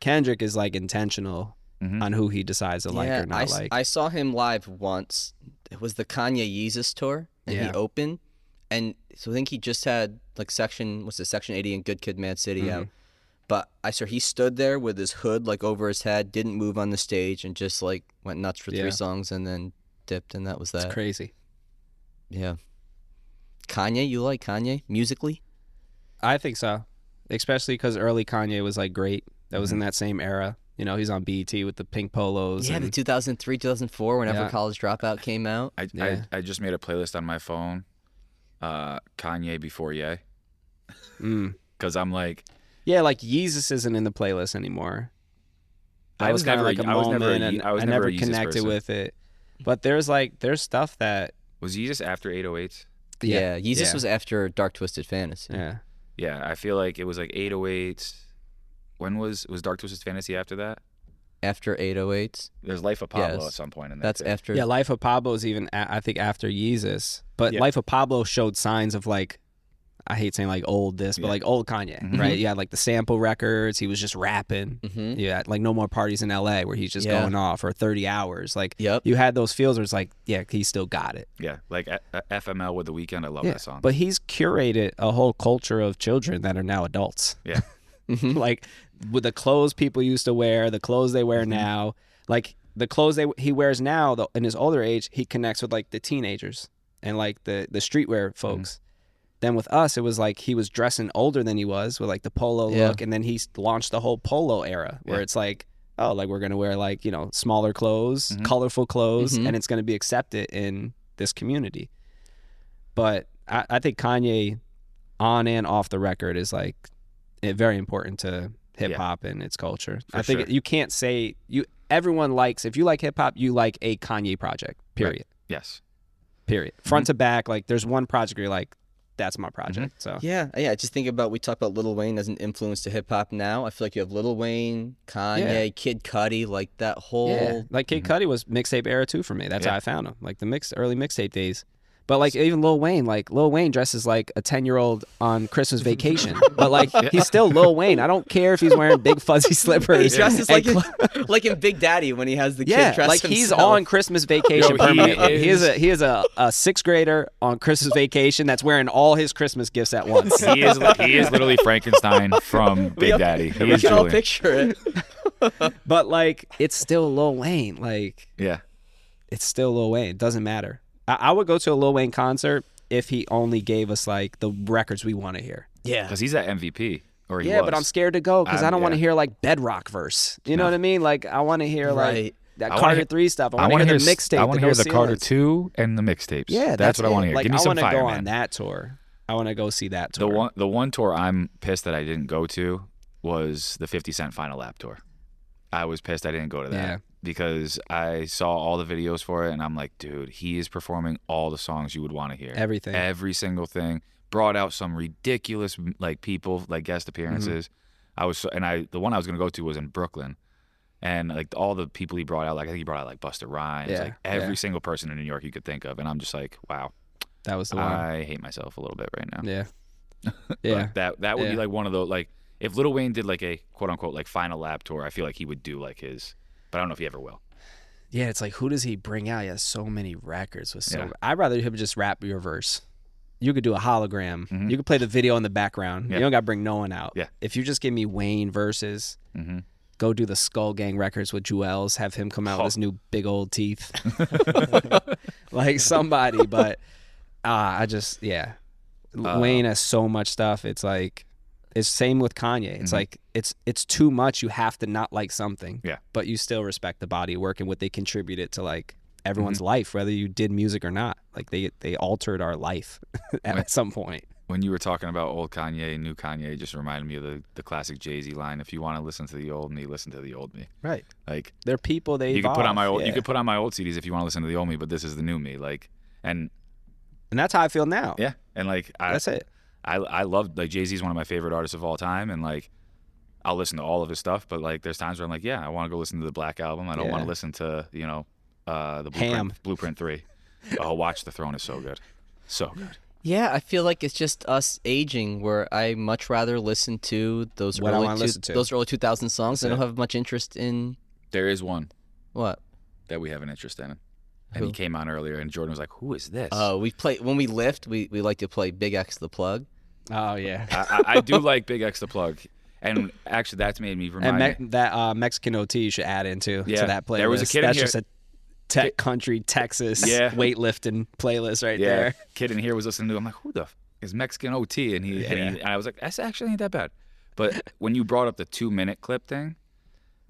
Kendrick is like intentional on who he decides to like or not like. I saw him live once. It was the Kanye Yeezus tour, and he Yeah. opened. And so I think he just had like Section 80 and Good Kid, Mad City out. But I saw he stood there with his hood like over his head, didn't move on the stage, and just like went nuts for Yeah. 3 songs, and then dipped, and that was that. It's crazy. Yeah. Kanye, you like Kanye musically? I think so, especially because early Kanye was like great. That was in that same era. You know, he's on BET with the pink polos. Yeah, and, the 2003, 2004, whenever Yeah. College Dropout came out. I just made a playlist on my phone, Kanye before Ye, because I'm like, yeah, like Yeezus isn't in the playlist anymore. I That was kinda never a- like a I was never a moment, Ye- and I was I never never a Yeezus connected person. with it. But there's stuff that was Jesus after 808s? Yeah, Yeezus Yeah. was after Dark Twisted Fantasy. yeah. Yeah, I feel like it was like 808s. When was Dark Twisted Fantasy after that? After 808s. There's Life of Pablo Yes. at some point in there. That's too. after. Yeah, Life of Pablo is even I think after Yeezus, but Yeah. Life of Pablo showed signs of like I hate saying like old this, but like old Kanye, right? You had like the sample records. He was just rapping. Yeah, like No More Parties in LA where he's just going off, or 30 Hours. Like you had those feels where it's like, yeah, he still got it. Yeah, like FML with The Weeknd. I love that song. But he's curated a whole culture of children that are now adults. Yeah. Like with the clothes people used to wear, the clothes they wear now, like the clothes he wears now, though, in his older age, he connects with like the teenagers and like the streetwear folks. Then with us, it was like he was dressing older than he was with like the polo look, and then he launched the whole polo era where it's like, oh, like we're gonna wear like, you know, smaller clothes, colorful clothes, and it's gonna be accepted in this community. But I think Kanye, on and off the record, is like very important to hip hop and its culture. I think you can't say everyone likes, if you like hip hop, you like a Kanye project. Period. Right. Yes. Period. Front to back, like there's one project where you're like, that's my project. So yeah. Just think about, we talk about Lil Wayne as an influence to hip hop now. I feel like you have Lil Wayne, Kanye, Kid Cudi, like that whole like Kid Cudi was mixtape era too for me. That's how I found him. Like the early mixtape days. But like even Lil Wayne dresses like a 10-year-old on Christmas vacation. But like he's still Lil Wayne. I don't care if he's wearing big fuzzy slippers. He dresses like in Big Daddy when he has the kid dressed like himself. He's on Christmas vacation permanently. He is a 6th grader on Christmas vacation that's wearing all his Christmas gifts at once. He is literally Frankenstein from Big Daddy. He is We can all picture it. But like it's still Lil Wayne. Like it's still Lil Wayne. It doesn't matter. I would go to a Lil Wayne concert if he only gave us like the records we want to hear. Yeah, because he's at MVP. Or he was. But I'm scared to go because I don't want to hear like Bedrock verse. You know what I mean? Like I want to hear like that Carter 3 stuff. I want to hear the mixtape. I want to hear the Carter 2 and the mixtapes. Yeah, that's what I want to hear. Like, Give me some fire, I want to go man. on that tour. I want to go see that tour. The one tour I'm pissed that I didn't go to was the 50 Cent Final Lap tour. I was pissed I didn't go to that because I saw all the videos for it and I'm like, dude, he is performing all the songs you would want to hear. Everything. Every single thing. Brought out some ridiculous like people, like guest appearances. The one I was going to go to was in Brooklyn. And like all the people he brought out, like I think he brought out like Busta Rhymes, like every single person in New York you could think of. And I'm just like, wow. That was the one. I hate myself a little bit right now. Yeah. Yeah. that would be like one of those, like, if Lil Wayne did like a quote unquote like final lap tour, I feel like he would do like his, but I don't know if he ever will. Yeah, it's like, who does he bring out? He has so many records with I'd rather him just rap your verse. You could do a hologram. You could play the video in the background. You don't got to bring no one out. Yeah. If you just give me Wayne verses, go do the Skull Gang records with Jewels, have him come out with his new big old teeth. Like somebody, but Wayne has so much stuff. It's like, it's same with Kanye. It's like it's too much. You have to not like something. Yeah. But you still respect the body of work and what they contributed to like everyone's life, whether you did music or not. Like they altered our life at some point. When you were talking about old Kanye and new Kanye, it just reminded me of the classic Jay-Z line: "If you want to listen to the old me, listen to the old me." Right. Like they're people. They you evolve. could put on my old you could put on my old CDs if you want to listen to the old me, but this is the new me. Like and that's how I feel now. Yeah. And like that's it. I love, like, Jay-Z's one of my favorite artists of all time, and like I'll listen to all of his stuff, but like there's times where I'm like, yeah, I want to go listen to the Black Album. I don't want to listen to, you know, the Blueprint 3. Oh, Watch the Throne is so good. So good. Yeah, I feel like it's just us aging where I much rather listen to those early 2000 songs. I don't have much interest in. There is one. What? That we have an interest in. And he came on earlier, and Jordan was like, "Who is this?" Oh, when we lift, we like to play Big X the Plug. Oh yeah, I do like Big X the Plug, and actually that's made me remind me that Mexican OT you should add to that playlist. There was a kid that's in here. just a tech country Texas weightlifting playlist right there. Kid in here was listening to. I'm like, who the is Mexican OT? And I was like, that's actually ain't that bad. But when you brought up the 2-minute clip thing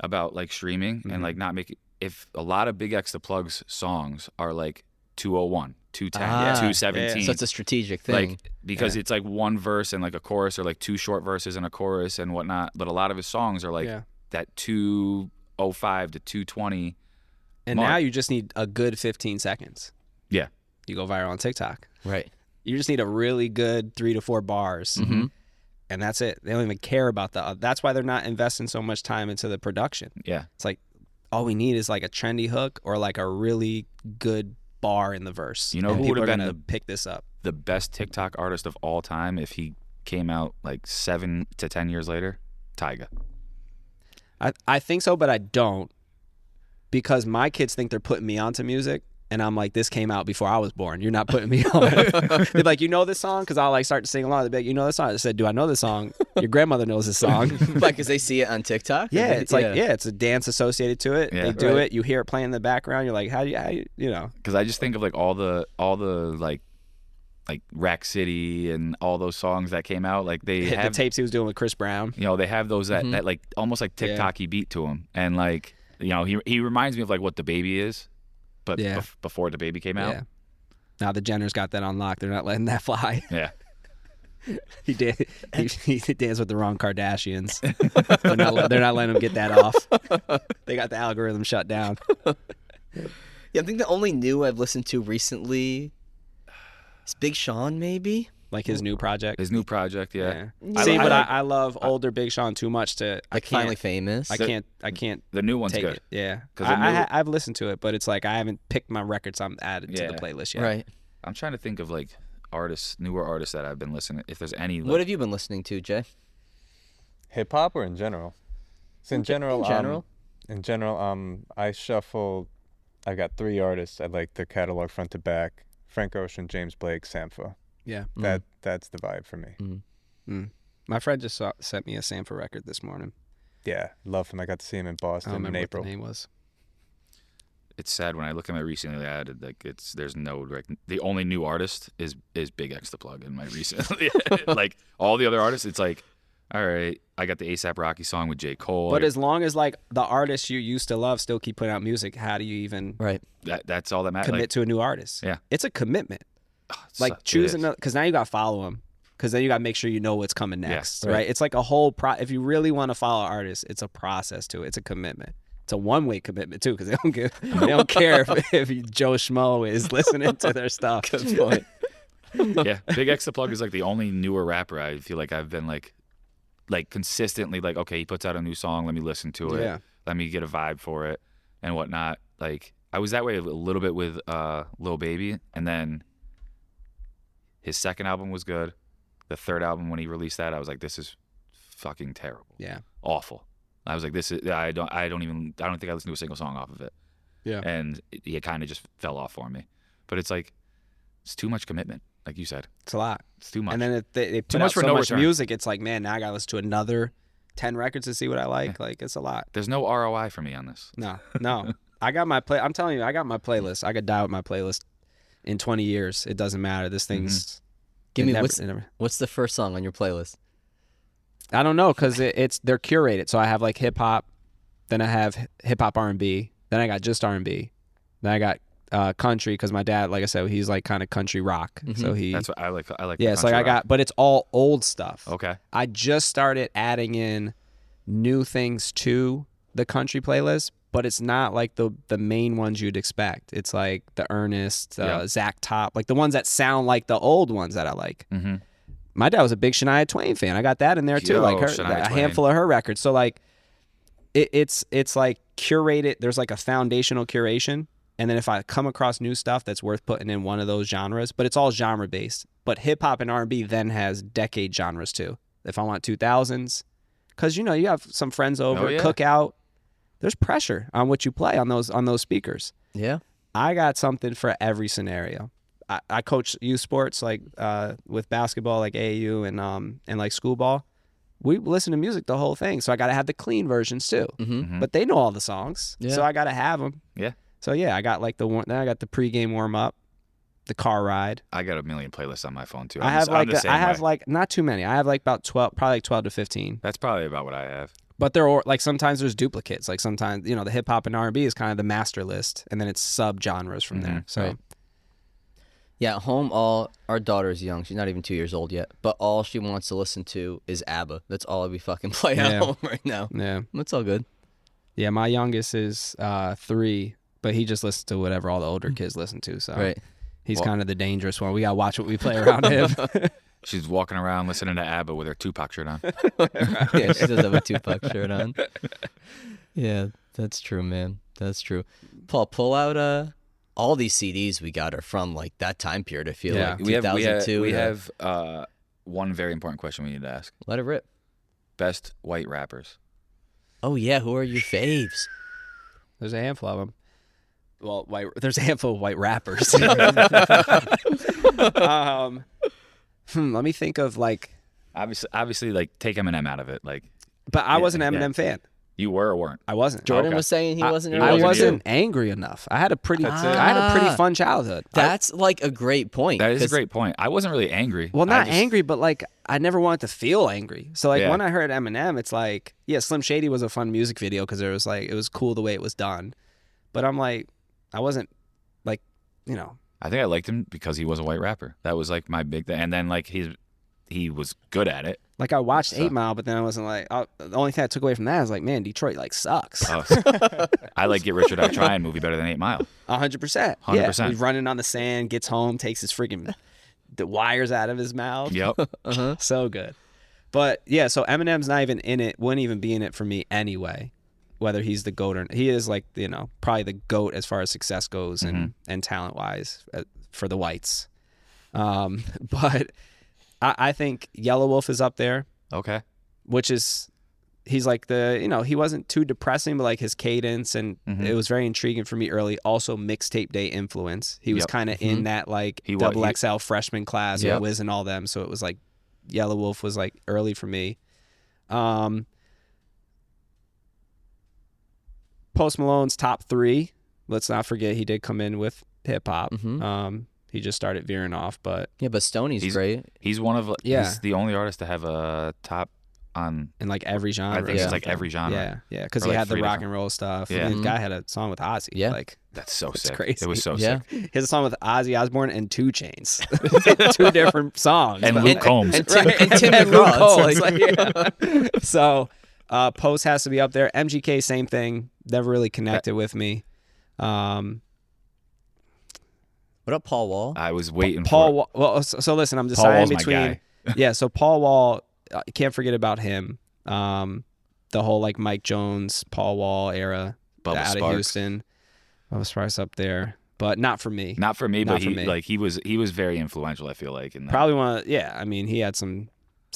about like streaming and like not making. If a lot of Big X the Plug's songs are like 201, 210, 217. So it's a strategic thing. Like, because it's like one verse and like a chorus, or like 2 short verses and a chorus and whatnot. But a lot of his songs are like that 205 to 220. And now you just need a good 15 seconds. Yeah. You go viral on TikTok. Right. You just need a really good 3 to 4 bars. And that's it. They don't even care about that's why they're not investing so much time into the production. Yeah. It's like, all we need is like a trendy hook or like a really good bar in the verse. You know and who people would are have been gonna pick this up? the best TikTok artist of all time if he came out like 7 to 10 years later? Tyga. I think so, but I don't, because my kids think they're putting me onto music. And I'm like, this came out before I was born. You're not putting me on. They're like, you know this song? Because I'll like start to sing along. They're like, you know this song? I said, do I know this song? Your grandmother knows this song. Like, because they see it on TikTok? Yeah, it's like, it's a dance associated to it. Yeah. They do it. You hear it playing in the background. You're like, how do you know? Because I just think of like all the like Rack City and all those songs that came out. Like they Hit have the tapes he was doing with Chris Brown. You know, they have those that like almost like TikTok-y beat to him. And like, you know, he reminds me of like what DaBaby is. But before DaBaby came out. Yeah. Now the Jenners got that on lock. They're not letting that fly. Yeah. He did. He danced with the wrong Kardashians. They're not letting him get that off. They got the algorithm shut down. Yeah, I think the only new I've listened to recently is Big Sean, maybe. Like his new project. His new project, yeah. See, but I love older Big Sean too much to. Like Finally Famous. I can't. The new one's take good. It. Yeah. 'Cause I've listened to it, but it's like I haven't picked my records I'm added to the playlist yet. Right. I'm trying to think of like newer artists that I've been listening. If there's any. What have you been listening to, Jay? Hip hop or in general? So in general. In general. In general, I shuffle. I got 3 artists. I like their catalog front to back: Frank Ocean, James Blake, Sampha. Yeah. That's the vibe for me. My friend just sent me a Sampha record this morning. Yeah, love him. I got to see him in Boston in April. What the name was. It's sad when I look at my recently added, like there's no like the only new artist is Big X the Plug in my recently like all the other artists. It's like, all right, I got the ASAP Rocky song with J. Cole. But as long as like the artists you used to love still keep putting out music, how do you even that's all that matters. Commit to a new artist? Yeah, it's a commitment. Like choosing, because now you got to follow them, because then you got to make sure you know what's coming next, right? It's like a whole if you really want to follow artists, it's a process to it. It's a commitment. It's a one-way commitment too, because they don't care if Joe Schmo is listening to their stuff. Good point. Yeah, Big X the Plug is like the only newer rapper I feel like I've been like consistently like, okay, he puts out a new song, let me listen to it, let me get a vibe for it and whatnot. Like I was that way a little bit with Lil Baby, and then his second album was good. The third album, when he released that, I was like, this is fucking terrible. Yeah. Awful. I was like, this is I don't think I listened to a single song off of it. Yeah. And it kind of just fell off for me. But it's like, it's too much commitment, like you said. It's a lot. It's too much. And then they put out so much music, it's like, man, now I got to listen to another 10 records to see what I like. Yeah. Like, it's a lot. There's no ROI for me on this. No. I got my I'm telling you, I got my playlist. I could die with my playlist in 20 years. It doesn't matter. This thing's... Give me what's the first song on your playlist? I don't know, because they're curated. So I have like hip hop, then I have hip hop R&B, then I got just R&B, then I got country, because my dad, like I said, he's like kind of country rock. So that's what I like. Yeah, it's like I got, but it's all old stuff. Okay. I just started adding in new things to the country playlist, but it's not like the main ones you'd expect. It's like the Ernest, Zach Top, like the ones that sound like the old ones that I like. Mm-hmm. My dad was a big Shania Twain fan. I got that in there too, like a handful of her records. So like, it's like curated. There's like a foundational curation, and then if I come across new stuff that's worth putting in one of those genres, but it's all genre based. But hip hop and R&B then has decade genres too. If I want 2000s, because you have some friends over, cookout. There's pressure on what you play on those speakers. Yeah. I got something for every scenario. I coach youth sports like with basketball, like AAU and like school ball. We listen to music the whole thing, so I got to have the clean versions too. Mm-hmm. But they know all the songs, so I got to have them. Yeah. So I got like then I got the pregame warm up, the car ride. I got a million playlists on my phone too. I have like not too many. I have like about 12, probably like 12 to 15. That's probably about what I have. But there are like sometimes there's duplicates. Like sometimes the hip hop and R&B is kind of the master list, and then it's sub genres from there. So, right. Yeah, at home, our daughter's young. She's not even 2 years old yet. But all she wants to listen to is ABBA. That's all we fucking play at home right now. Yeah, that's all good. Yeah, my youngest is 3, but he just listens to whatever all the older kids listen to. So he's kind of the dangerous one. We gotta watch what we play around him. She's walking around listening to ABBA with her Tupac shirt on. Yeah, she does have a Tupac shirt on. Yeah, that's true, man. That's true. Paul, pull out all these CDs we got are from like that time period. I feel like we 2002. We have one very important question we need to ask. Let it rip. Best white rappers. Oh yeah, who are your faves? There's a handful of them. Well, there's a handful of white rappers. Let me think of like. Obviously, like take Eminem out of it. Like, but I was an Eminem fan. You were or weren't? I wasn't. Jordan was saying he wasn't. I wasn't angry enough. I had a pretty fun childhood. That's like a great point. That is a great point. I wasn't really angry. Well, not angry, but like I never wanted to feel angry. So like when I heard Eminem, it's like, yeah, Slim Shady was a fun music video because it was cool the way it was done. But I'm like, I wasn't like, you know. I think I liked him because he was a white rapper. That was like my big thing. And then like he was good at it. Like I watched 8 Mile, but then I wasn't like. The only thing I took away from that is like, man, Detroit like sucks. I like Get Rich or Die Trying movie better than 8 Mile. 100%. 100%. Yeah, he's running on the sand, gets home, takes his freaking the wires out of his mouth. Yep. So good. But yeah, so Eminem's not even in it. Wouldn't even be in it for me anyway. Whether he's the GOAT or not. He is like, you know, probably the GOAT as far as success goes and talent wise for the whites. But I think Yellow Wolf is up there. Okay. Which is, he's like he wasn't too depressing, but like his cadence and it was very intriguing for me early. Also mixtape day influence. He was kind of in that like double XL freshman class with Wiz and all them. So it was like Yellow Wolf was like early for me. Post Malone's top 3. Let's not forget he did come in with hip hop. He just started veering off, but but Stoney's great. He's one of he's the only artist to have a top on in like every genre. I think it's like every genre. Yeah, because he had the rock and roll stuff. Yeah, the guy had a song with Ozzy. Yeah, like that's so sick. Crazy. It was so sick. He has a song with Ozzy Osbourne and 2 Chainz. 2 different songs. And Luke Combs. And Tim McGraw. Like, so Post has to be up there. MGK, same thing. Never really connected with me. What up, Paul Wall? I was waiting for Well, so listen, I'm deciding between. Yeah, so Paul Wall, can't forget about him. The whole like Mike Jones, Paul Wall era out of Houston. Bubba Sparks up there, but not for me. Not for me, but he was very influential. I feel like in that. Probably one. I mean, he had some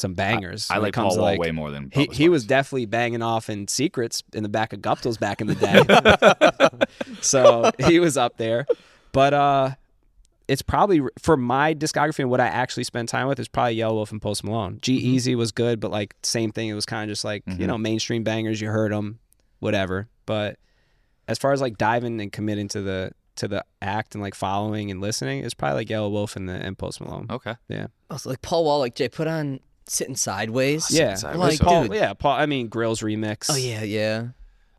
bangers. I like Paul Wall way more than he was definitely banging off in Secrets in the back of Gupta's back in the day. So he was up there, but it's probably for my discography and what I actually spend time with is probably Yellow Wolf and Post Malone. G-Eazy was good, but like same thing. It was kind of just like mainstream bangers. You heard them, whatever. But as far as like diving and committing to the act and like following and listening, it's probably like Yellow Wolf and Post Malone. Okay. Yeah. Also like Paul Wall, like Jay put on Sitting Sideways. Yeah. Like Paul. Yeah. Paul. I mean Grill's remix. Oh yeah.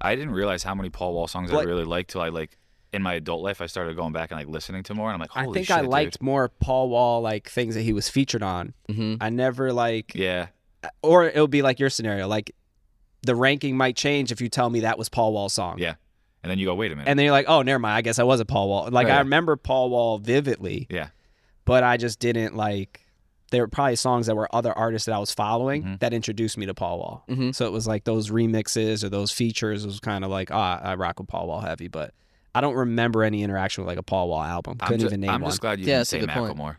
I didn't realize how many Paul Wall songs I really liked till I like. In my adult life, I started going back and like listening to more, and I'm like, holy shit, I liked more Paul Wall like things that he was featured on. I never like or it'll be like your scenario, like the ranking might change if you tell me that was Paul Wall's song. Yeah, and then you go, wait a minute, and then you're like, oh, never mind, I guess I was a Paul Wall. Like I remember Paul Wall vividly. Yeah, but I just didn't like. There were probably songs that were other artists that I was following that introduced me to Paul Wall. So it was like those remixes or those features was kind of like, I rock with Paul Wall heavy, but. I don't remember any interaction with like a Paul Wall album. Couldn't even name one. I'm just glad you didn't say Macklemore.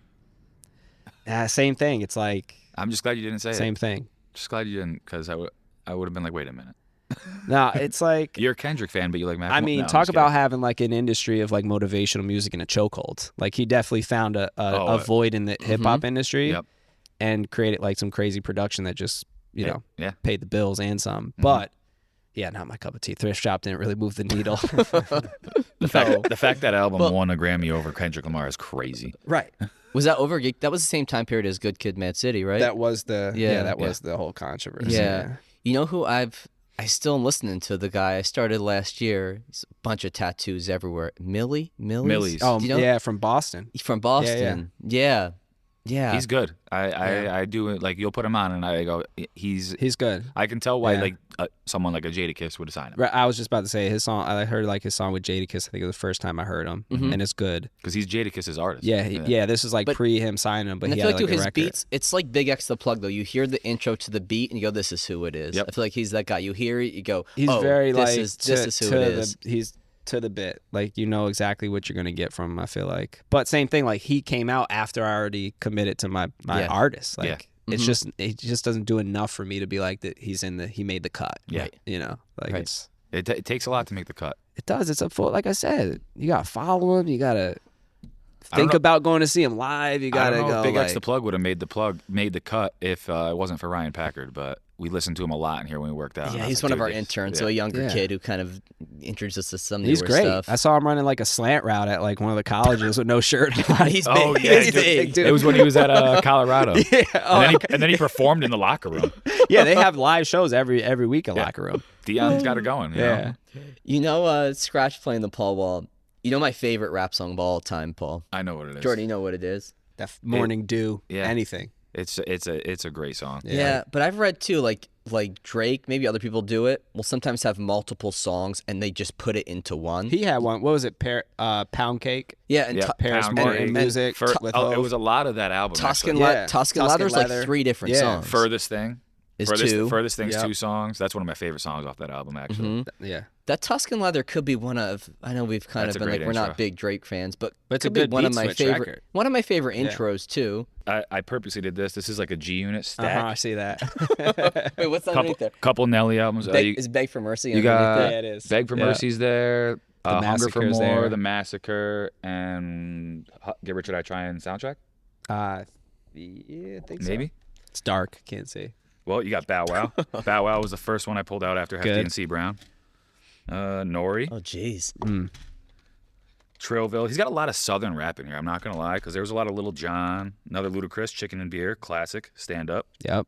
Same thing. It's like I'm just glad you didn't say same thing. Just glad you didn't, because I would have been like, wait a minute. No, it's like you're a Kendrick fan, but you like Macklemore. I mean, talk about having like an industry of like motivational music in a chokehold. Like he definitely found a void in the hip hop industry, and created like some crazy production that just paid the bills and some, but. Yeah, not my cup of tea. Thrift Shop didn't really move the needle. The fact that album won a Grammy over Kendrick Lamar is crazy. Right. Was that over? That was the same time period as Good Kid, Mad City, right? That was the was the whole controversy. Yeah. You know who I still am listening to? The guy I started last year. He's a bunch of tattoos everywhere. Millie's. Oh, from Boston. From Boston. Yeah. He's good. I do it like you'll put him on and I go he's good. I can tell why like someone like a Jadakiss would assign him. Right, I was just about to say his song. I heard like his song with Jadakiss. I think it was the first time I heard him, and it's good because he's Jadakiss's artist. Yeah, this is like pre him signing him, but he I feel had like his a record. beats. It's like Big X the Plug though. You hear the intro to the beat and you go, "This is who it is." I feel like he's that guy. You hear it, you go, He's "Oh, very this like is who it is." He's to the bit. Like, you know exactly what you're gonna get from him, I feel like. But same thing, like he came out after I already committed to my artist. Like it's just it just doesn't do enough for me to be like that he made the cut. Yeah. Right? You know, like it takes a lot to make the cut. it does. It's a full, like I said, you gotta follow him, you gotta think about going to see him live. You gotta I don't know go. if Big like, X the Plug would have made the cut if it wasn't for Ryan Packard, but we listened to him a lot in here when we worked out. Yeah, he's one of our interns, so a younger kid who kind of introduced us to some newer he's great. stuff. I saw him running like a slant route at like one of the colleges with no shirt on. He's big. Oh yeah, He's big. Dude. It was when he was at Colorado. Yeah. And then he performed in the locker room. Yeah, they have live shows every week in Locker Room. Dion's got it going. You know? You know, Scratch playing the Paul Wall. You know my favorite rap song of all time, Paul? I know what it is. Jordan, you know what it is? That Morning Dew, anything. It's a great song. Yeah, but I've read too, like Drake, maybe other people do it, will sometimes have multiple songs and they just put it into one. He had one. What was it? Pound Cake? Yeah, and Paris Pound Morton Cake. music. With it was a lot of that album. Tuscan Tuscan Leather's Leather. like 3 different songs. Furthest Thing. Is 2. Furthest Thing's 2 songs. That's one of my favorite songs off that album, actually. Yeah. That Tuscan Leather could be one of, I know we've kind That's of a been like, great we're not intro. big Drake fans, but it's a could be good one of beat my switch favorite record. one of my favorite intros too. I purposely did this. This is like a G Unit stack. I see that. Wait, what's underneath there? Couple Nelly albums. Is Beg for Mercy you underneath got there? Yeah, it is. Beg for Mercy's there. Hunger for Massacre's More, there. The Massacre, and Get Rich or Die Trying soundtrack. Yeah, I think so. Maybe. It's dark. Can't see. Well, you got Bow Wow. Bow Wow was the first one I pulled out after Hefty Good. and C Brown. Nori, Oh, jeez. Trillville. He's got a lot of Southern rap in here. I'm not gonna lie, because there was a lot of Little John, another Ludacris, Chicken and Beer, classic, stand up. Yep.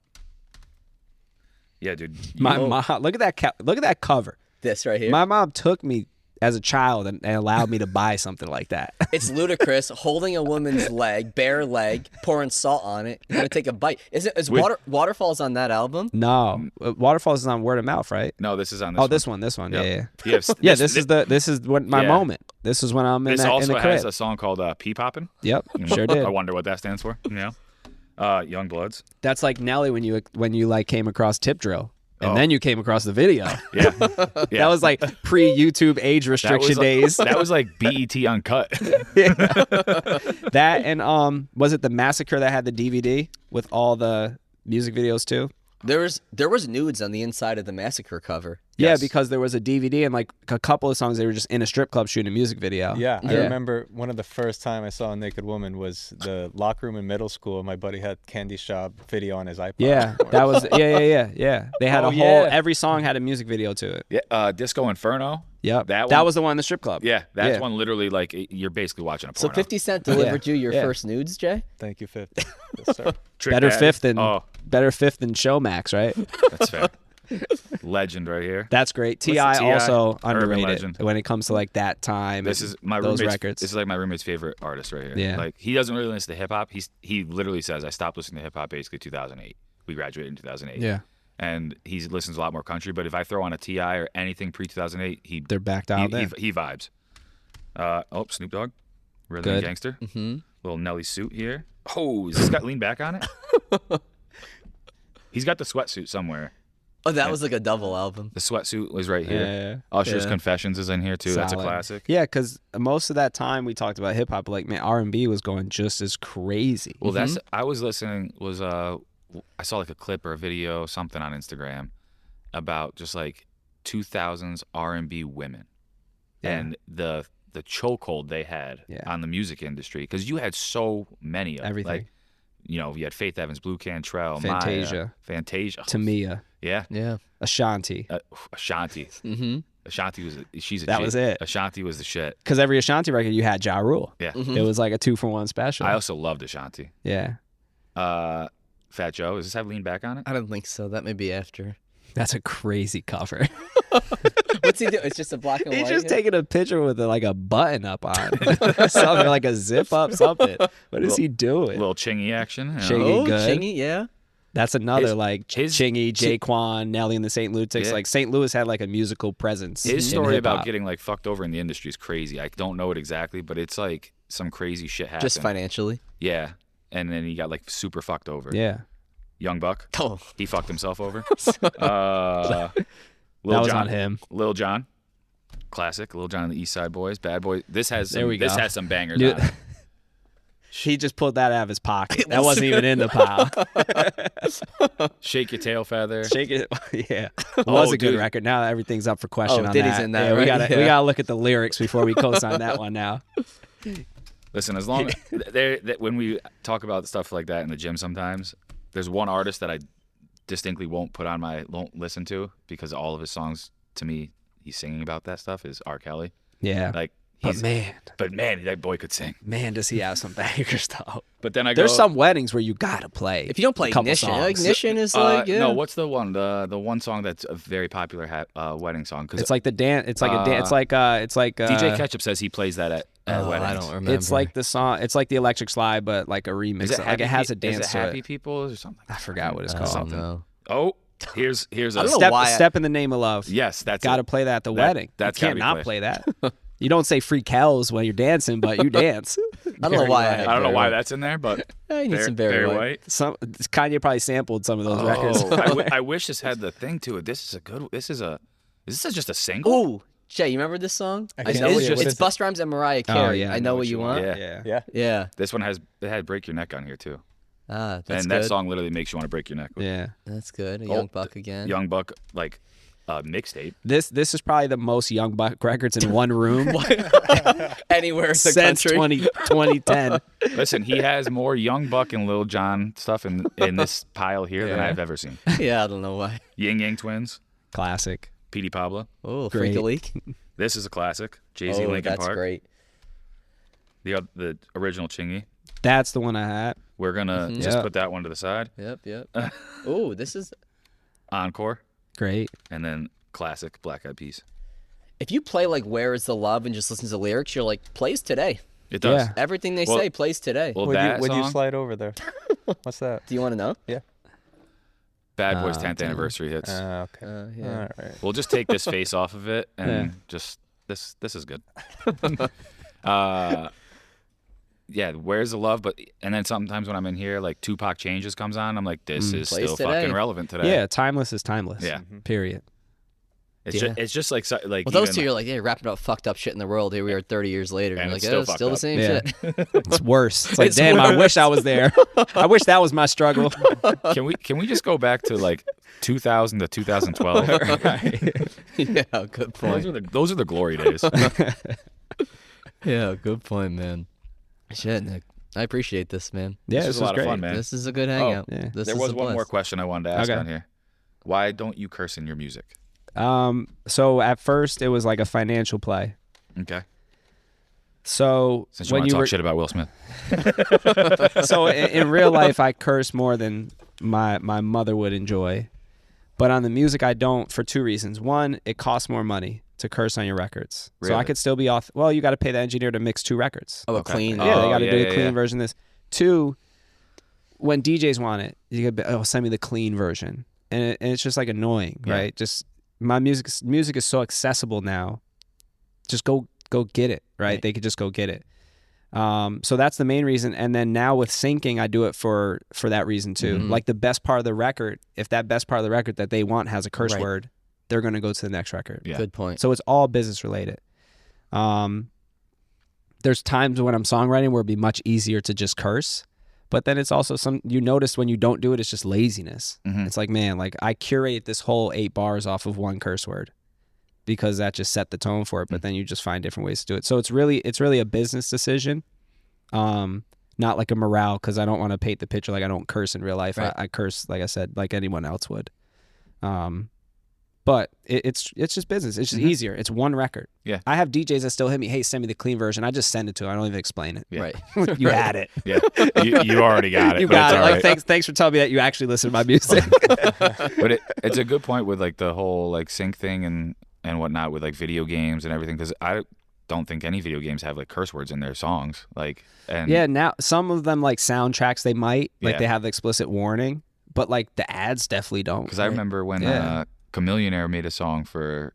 Yeah, dude. My mom. Look at that. Look at that cover. This right here. My mom took me as a child and allowed me to buy something like that. It's Ludacris holding a woman's leg, bare leg, pouring salt on it. You're gonna take a bite. Is Waterfalls on that album? No, Waterfalls is on Word of Mouth, right? No, this is on this one. This one. Yep. Yeah. This is my Yeah. moment. This is when I'm in This in also the has crib. a song called Pea Poppin'. Yep, sure did. I wonder what that stands for. You know, Young Bloods. That's like Nelly when you like came across Tip Drill. And then you came across the video. Yeah. That was like pre-YouTube age restriction days. That was like BET Uncut. That and was it the Massacre that had the DVD with all the music videos too? There was nudes on the inside of the Massacre cover. Yeah, Yes. because there was a DVD and like a couple of songs they were just in a strip club shooting a music video. Yeah, I remember one of the first time I saw a naked woman was the locker room in middle school. My buddy had Candy Shop video on his iPod. Yeah, that was yeah. They had a whole every song had a music video to it. Yeah, Disco Inferno. Yep. That That one- was the one in the strip club. Yeah, that's one literally like you're basically watching a So porno. 50 Cent delivered you your first nudes, Jay? Thank you, 50. Yes, sir. Trick Better Daddy. fifth than Showmax, right? That's fair. Legend right here. That's great. What's the T.I. T.I.? also Urban underrated legend. when it comes to like that time. This and is my those roommate's. records. This is like my roommate's favorite artist right here. Yeah. Like he doesn't really listen to hip hop. He literally says I stopped listening to hip hop basically 2008. We graduated in 2008. Yeah. And he listens a lot more country. But if I throw on a T.I. or anything pre 2008, They're back dialed in. he vibes. Snoop Dogg, Rhythm Good. and Gangster. Mm-hmm. Little Nelly suit here. Oh, is this got lean back on it? He's got the sweatsuit somewhere. Oh, that was like a double album. The sweatsuit was right here. Yeah. Usher's Yeah. Confessions is in here too. That's a Solid. classic. Yeah, because most of that time we talked about hip hop, like man, R&B was going just as crazy. Well, that's I was listening. I saw like a clip or a video, something on Instagram about just like 2000s R&B women and the chokehold they had on the music industry because you had so many of Everything. Like, you know, you had Faith Evans, Blue Cantrell, Fantasia. Maya, Fantasia, Tamia, yeah, Yeah. Ashanti. Ashanti, Ashanti she's a That G. was it. Ashanti was the shit. because every Ashanti record you had Ja Rule. Yeah, It was like a 2-for-1 special. I also loved Ashanti. Yeah, Fat Joe, does this have lean back on it? I don't think so. That may be after. that's a crazy cover. What's he do? It's just a black and He's white. just taking a picture with like a button up on it. Something like a zip up something. What is he A doing? little chingy action. You know? Chingy. Oh, good. Chingy, yeah. That's another His- like his- Chingy, Jaquan, Nelly and the St. Lunatics. Yeah. Like St. Louis had like a musical presence. His in story about hip-hop. getting like fucked over in the industry is crazy. I don't know it exactly, but it's like some crazy shit happened. Just financially. Yeah, and then he got like super fucked over. Yeah. Young Buck, Oh. he fucked himself over. Lil That was Jon, on him. Lil Jon, classic. Lil Jon and the East Side Boys. Bad Boy. This has There we this go. has some bangers on it. He just pulled that out of his pocket. That wasn't even in the pile. Shake Your Tail Feather. Shake it. Yeah. It was a good dude. record. Now everything's up for question on Diddy's that. in that, Yeah, right? we gotta look at the lyrics before we co-sign that one now. Listen, as long when we talk about stuff like that in the gym sometimes, there's one artist that I distinctly won't listen to because all of his songs, to me, he's singing about that stuff, is R. Kelly. Yeah. Like, But man, that boy could sing. man, does he have some bangers though? But then There's some weddings where you gotta play. If you don't play a couple Ignition, songs. Ignition is like, yeah. No, what's the one? The one song that's a very popular wedding song. It's like the dance. It's like a dance. It's like DJ Ketchup says he plays that at weddings. I don't remember. It's like the song. It's like the Electric Slide, but like a remix. Like it has a dance Is it to Happy it. People or something? I forgot what it's called. Something. No. Oh, here's I a don't know why Step in the Name of Love. yes. That's Got to it. play that at the That- wedding. that's you gotta can't be not played. play that. You don't say free cows when you're dancing, but you dance. I don't know why. I don't know why that's in there, but I need some Barry White. Kanye probably sampled some of those records. I wish this had the thing to it. This is just a single. Ooh, Jay, you remember this song? I know can't what see it. What it's is Busta Rhymes and Mariah Carey. yeah, I know what you want. Yeah. Yeah. Yeah. This one it had Break Your Neck on here too. That's And good. that song literally makes you want to break your neck. Yeah. That's good. A Young Buck again. Young Buck, like mixtape. This is probably the most Young Buck records in one room Anywhere in the since country. 2010. Listen, he has more Young Buck and Lil Jon stuff in this pile here than I've ever seen. Yeah, I don't know why. Yin Yang Twins, Classic. Petey Pablo. Oh, Great. Freak a Leak. This is a classic. Jay-Z, Oh, Linkin that's Park. great. The original Chingy. That's the one I had. We're gonna just Yeah. put that one to the side. Yep. Oh, this is. Encore, Great. and then classic Black Eyed Peas. If you play like "Where Is the Love" and just listen to the lyrics, you're like, plays today. It does. Yeah. Everything they Well- say plays today. Well, Would that you song, slide over there? What's that? Do you want to know? Yeah. Bad Boys 10th anniversary hits. Okay. Yeah. All right. We'll just take this face off of it and just this is good. Yeah, Where's the Love? And then sometimes when I'm in here, like Tupac Changes comes on, I'm like, this is Plays still today. fucking relevant today. Yeah, timeless is timeless. Yeah. Period. It's just like Well, those even, two, you're like, yeah, rapping about fucked up shit in the world. Here we are 30 years later. And You're it's like, still it's fucked still the up. same Yeah. shit. It's worse. It's like, It's damn, I worse. wish I was there. I wish that was my struggle. Can we just go back to like 2000 to 2012? Yeah, good point. Those are the glory days. Yeah, good point, man. Shit, Nick. I appreciate this, man. Yeah, This this was a lot great. of fun, man. This is a good hangout. yeah. This There is was a one more blast. question I wanted to ask Okay. on here. Why don't you curse in your music? So at first it was like a financial play. Okay. So Since you when want to you talk were, shit about Will Smith. so in real life I curse more than my mother would enjoy, but on the music I don't for two reasons. One, it costs more money to curse on your records, so I Really? could still be off. Well, you got to pay the engineer to mix two records. Oh, a Okay. clean. Yeah, they Oh, got to yeah, do yeah, a clean yeah. version of this. Two, when DJs want it, you could be, send me the clean version, and it's just like annoying, Yeah. right? Just my music is so accessible now. Just go get it, right? They could just go get it. So that's the main reason. And then now with syncing, I do it for that reason too. Mhm. Like the best part of the record, if that best part of the record that they want has a curse Right. word, they're going to go to the next record. Yeah. Good point. So it's all business related. There's times when I'm songwriting where it'd be much easier to just curse, but then it's also you notice when you don't do it, it's just laziness. Mhm. It's like, man, like I curate this whole 8 bars off of one curse word because that just set the tone for it. But then you just find different ways to do it. So it's really a business decision, not like a morale, because I don't want to paint the picture like I don't curse in real life. Right. I curse, like I said, like anyone else would. But it's just business. It's just easier. It's one record. Yeah. I have DJs that still hit me, hey, send me the clean version. I just send it to them. I don't even explain it. Yeah. Right. You had it. Yeah. You already got it. You but got it's it. all Like right. thanks for telling me that you actually listen to my music. But it's a good point with like the whole like sync thing and whatnot with like video games and everything, because I don't think any video games have like curse words in their songs. Like, and Yeah, now some of them like soundtracks they might, like Yeah. they have the explicit warning, but like the ads definitely don't. because I remember when Yeah. Chameleonaire made a song for,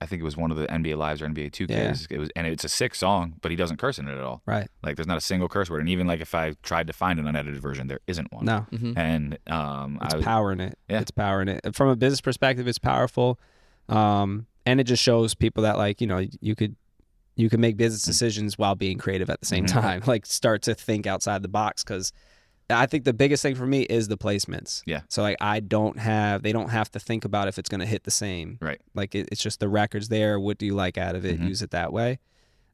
I think it was one of the NBA Lives or NBA 2Ks. It's a sick song, but he doesn't curse in it at all. Right. Like there's not a single curse word, and even like if I tried to find an unedited version, there isn't one. No. And It's power in it. Yeah. It's power in it. From a business perspective, it's powerful. and it just shows people that like, you know, you could make business decisions while being creative at the same time. Like start to think outside the box, because I think the biggest thing for me is the placements. Yeah. So like they don't have to think about if it's going to hit the same. Right. Like it's just the record's there. What do you like out of it? Use it that way.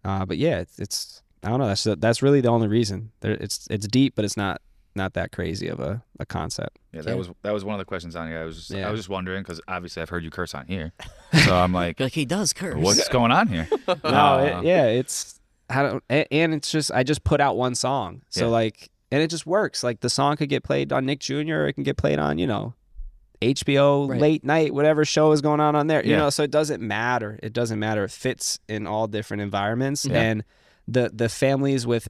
But yeah, it's I don't know. That's really the only reason. It's deep, but it's not that crazy of a concept. Yeah, that was one of the questions on here. I was just wondering, because obviously I've heard you curse on here, so I'm like, You're like, he does curse. what's going on here? No, it's and it's just I just put out one song, so like, and it just works. Like the song could get played on Nick Jr. Or it can get played on, you know, HBO late night, whatever show is going on there. You know, so it doesn't matter. It doesn't matter. It fits in all different environments, and the families with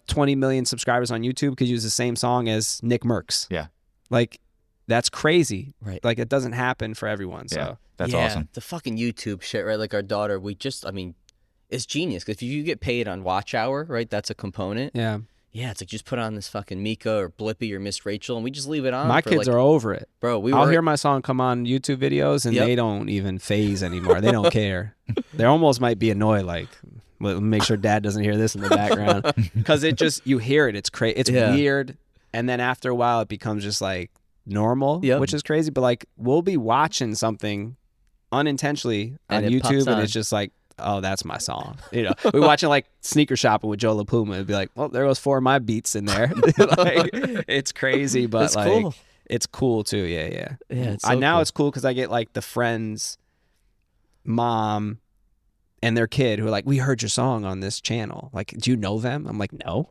20 million subscribers on YouTube could use the same song as Nick Merckx. Yeah. Like, that's crazy. Right. Like, it doesn't happen for everyone. So Yeah, that's awesome. The fucking YouTube shit, right? Like our daughter, it's genius. 'Cause if you get paid on watch hour, right, that's a component. yeah. Yeah, it's like just put on this fucking Mika or Blippi or Miss Rachel, and we just leave it on. My kids are over it. Bro, I'll hear my song come on YouTube videos, and they don't even phase anymore. They don't care. They almost might be annoyed, like, make sure dad doesn't hear this in the background. Because it just, you hear it. It's crazy. It's weird. And then after a while, it becomes just like normal, which is crazy. But like, we'll be watching something unintentionally on YouTube, and it's just like, oh, that's my song. You know, we're watching like Sneaker Shopping with Joe LaPuma. It'd be like, well, there goes 4 of my beats in there. Like, it's crazy, but it's like, cool. It's cool too. Yeah. It's so now cool. it's cool because I get like the friends' mom and their kid who are like, we heard your song on this channel. Like, do you know them? I'm like, no.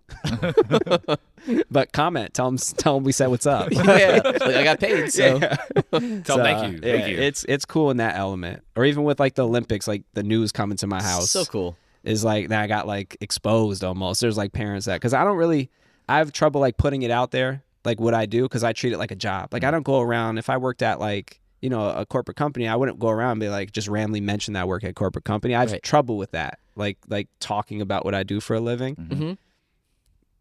But comment, tell them we said what's up. Like, I got paid, so. Tell them thank you. Thank you. It's cool in that element. Or even with like the Olympics, like the news coming to my house. So cool. Is like, that I got like exposed almost. There's like parents that, because I have trouble like putting it out there, like what I do, because I treat it like a job. Like I don't go around, if I worked at like, you know, a corporate company, I wouldn't go around and be like, just randomly mention that I work at a corporate company. I have trouble with that, like talking about what I do for a living. Mm-hmm.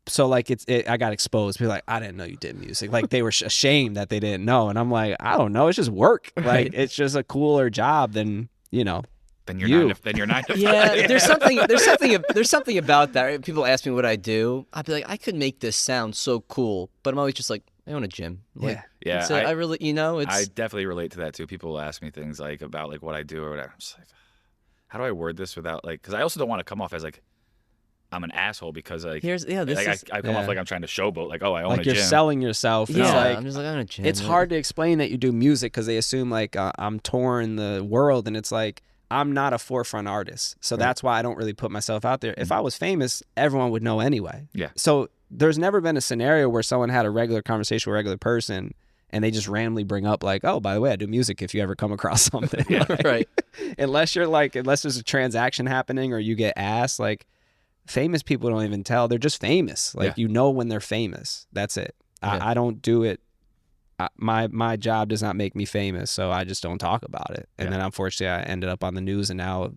So like I got exposed. People like, I didn't know you did music. Like they were ashamed that they didn't know, and I'm like, I don't know. It's just work. Like it's just a cooler job than, you know. Then you're not. Yeah, there's something about that. Right? People ask me what I do. I'd be like, I could make this sound so cool, but I'm always just like, I own a gym. Like, yeah. So I really, you know, I definitely relate to that too. People will ask me things like about like what I do or whatever. I'm just like, how do I word this without like? Because I also don't want to come off as like I'm an asshole because like I come off like I'm trying to showboat. Like, oh, I own a gym. Like you're selling yourself. Yeah, like, I'm just like, I own a gym. It's hard to explain that you do music because they assume like I'm touring the world, and it's like, I'm not a forefront artist. So that's why I don't really put myself out there. If I was famous, everyone would know anyway. Yeah. So there's never been a scenario where someone had a regular conversation with a regular person and they just randomly bring up like, oh, by the way, I do music if you ever come across something. Like, right. Unless there's a transaction happening or you get asked, like famous people don't even tell. They're just famous. Like you know when they're famous. That's it. I don't do it. My job does not make me famous, so I just don't talk about it. And then unfortunately I ended up on the news, and now,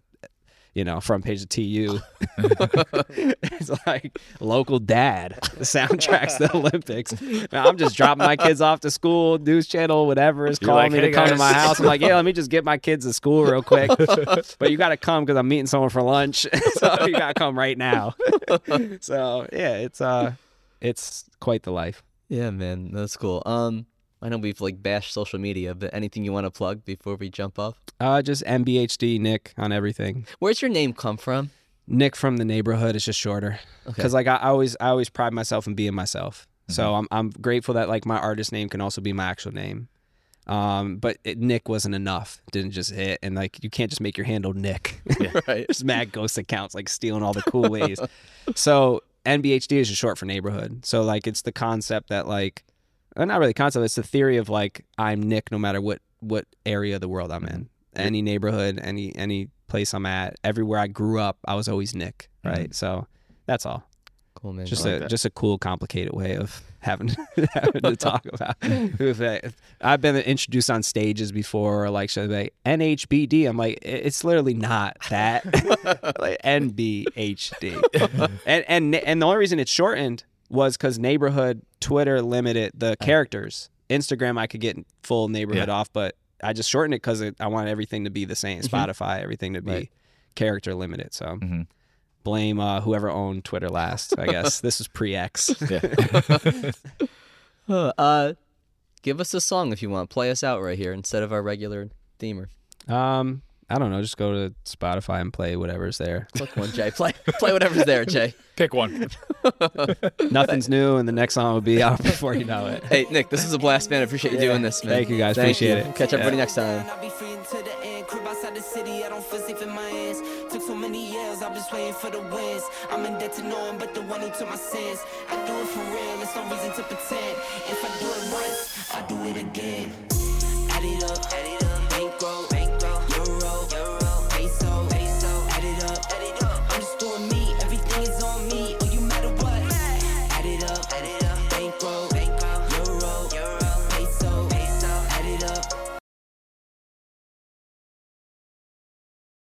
you know, front page of TU. It's like local dad, the soundtracks to the Olympics. Now, I'm just dropping my kids off to school, news channel, whatever is calling me to come to my house. I'm like, yeah, let me just get my kids to school real quick. But you got to come because I'm meeting someone for lunch. So you got to come right now. So yeah, it's quite the life. Yeah, man, that's cool. I know we've like bashed social media, but anything you want to plug before we jump off? Just Nbhd Nick on everything. Where's your name come from? Nick from the neighborhood. It's just shorter. Because like I always pride myself in being myself. Mm-hmm. So I'm grateful that like my artist name can also be my actual name. But Nick wasn't enough. Didn't just hit, and like you can't just make your handle Nick. Yeah. Right. There's mad ghost accounts like stealing all the cool ways. So Nbhd is just short for neighborhood. So like it's the concept that like. Not really concept. It's the theory of like I'm Nick no matter what area of the world I'm in, any neighborhood, any place I'm at, everywhere I grew up, I was always Nick, right? So that's all. Cool, man. Just a cool, complicated way of having to talk about. I've been introduced on stages before, or like should I be NHBD? I'm like, it's literally not that. Like NBHD, and the only reason it's shortened was because neighborhood Twitter limited the characters. Instagram I could get full neighborhood off, but I just shortened it because I wanted everything to be the same. Spotify, everything to be character limited. So blame whoever owned Twitter last, I guess. This was pre-X. Give us a song if you want. Play us out right here instead of our regular themer. I don't know. Just go to Spotify and play whatever's there. Click one, Jay. Play whatever's there, Jay. Pick one. Nothing's new, and the next song will be out before you know it. Hey, Nick, this is a blast, man. I appreciate you doing this, man. Thank you, guys. Appreciate it. Catch everybody next time. Took so many years, I'm just waiting for the wins. I'm in debt to no one but the one who took my sins. I do it for real, there's no reason to pretend. If I do it once, I do it again. Add it up,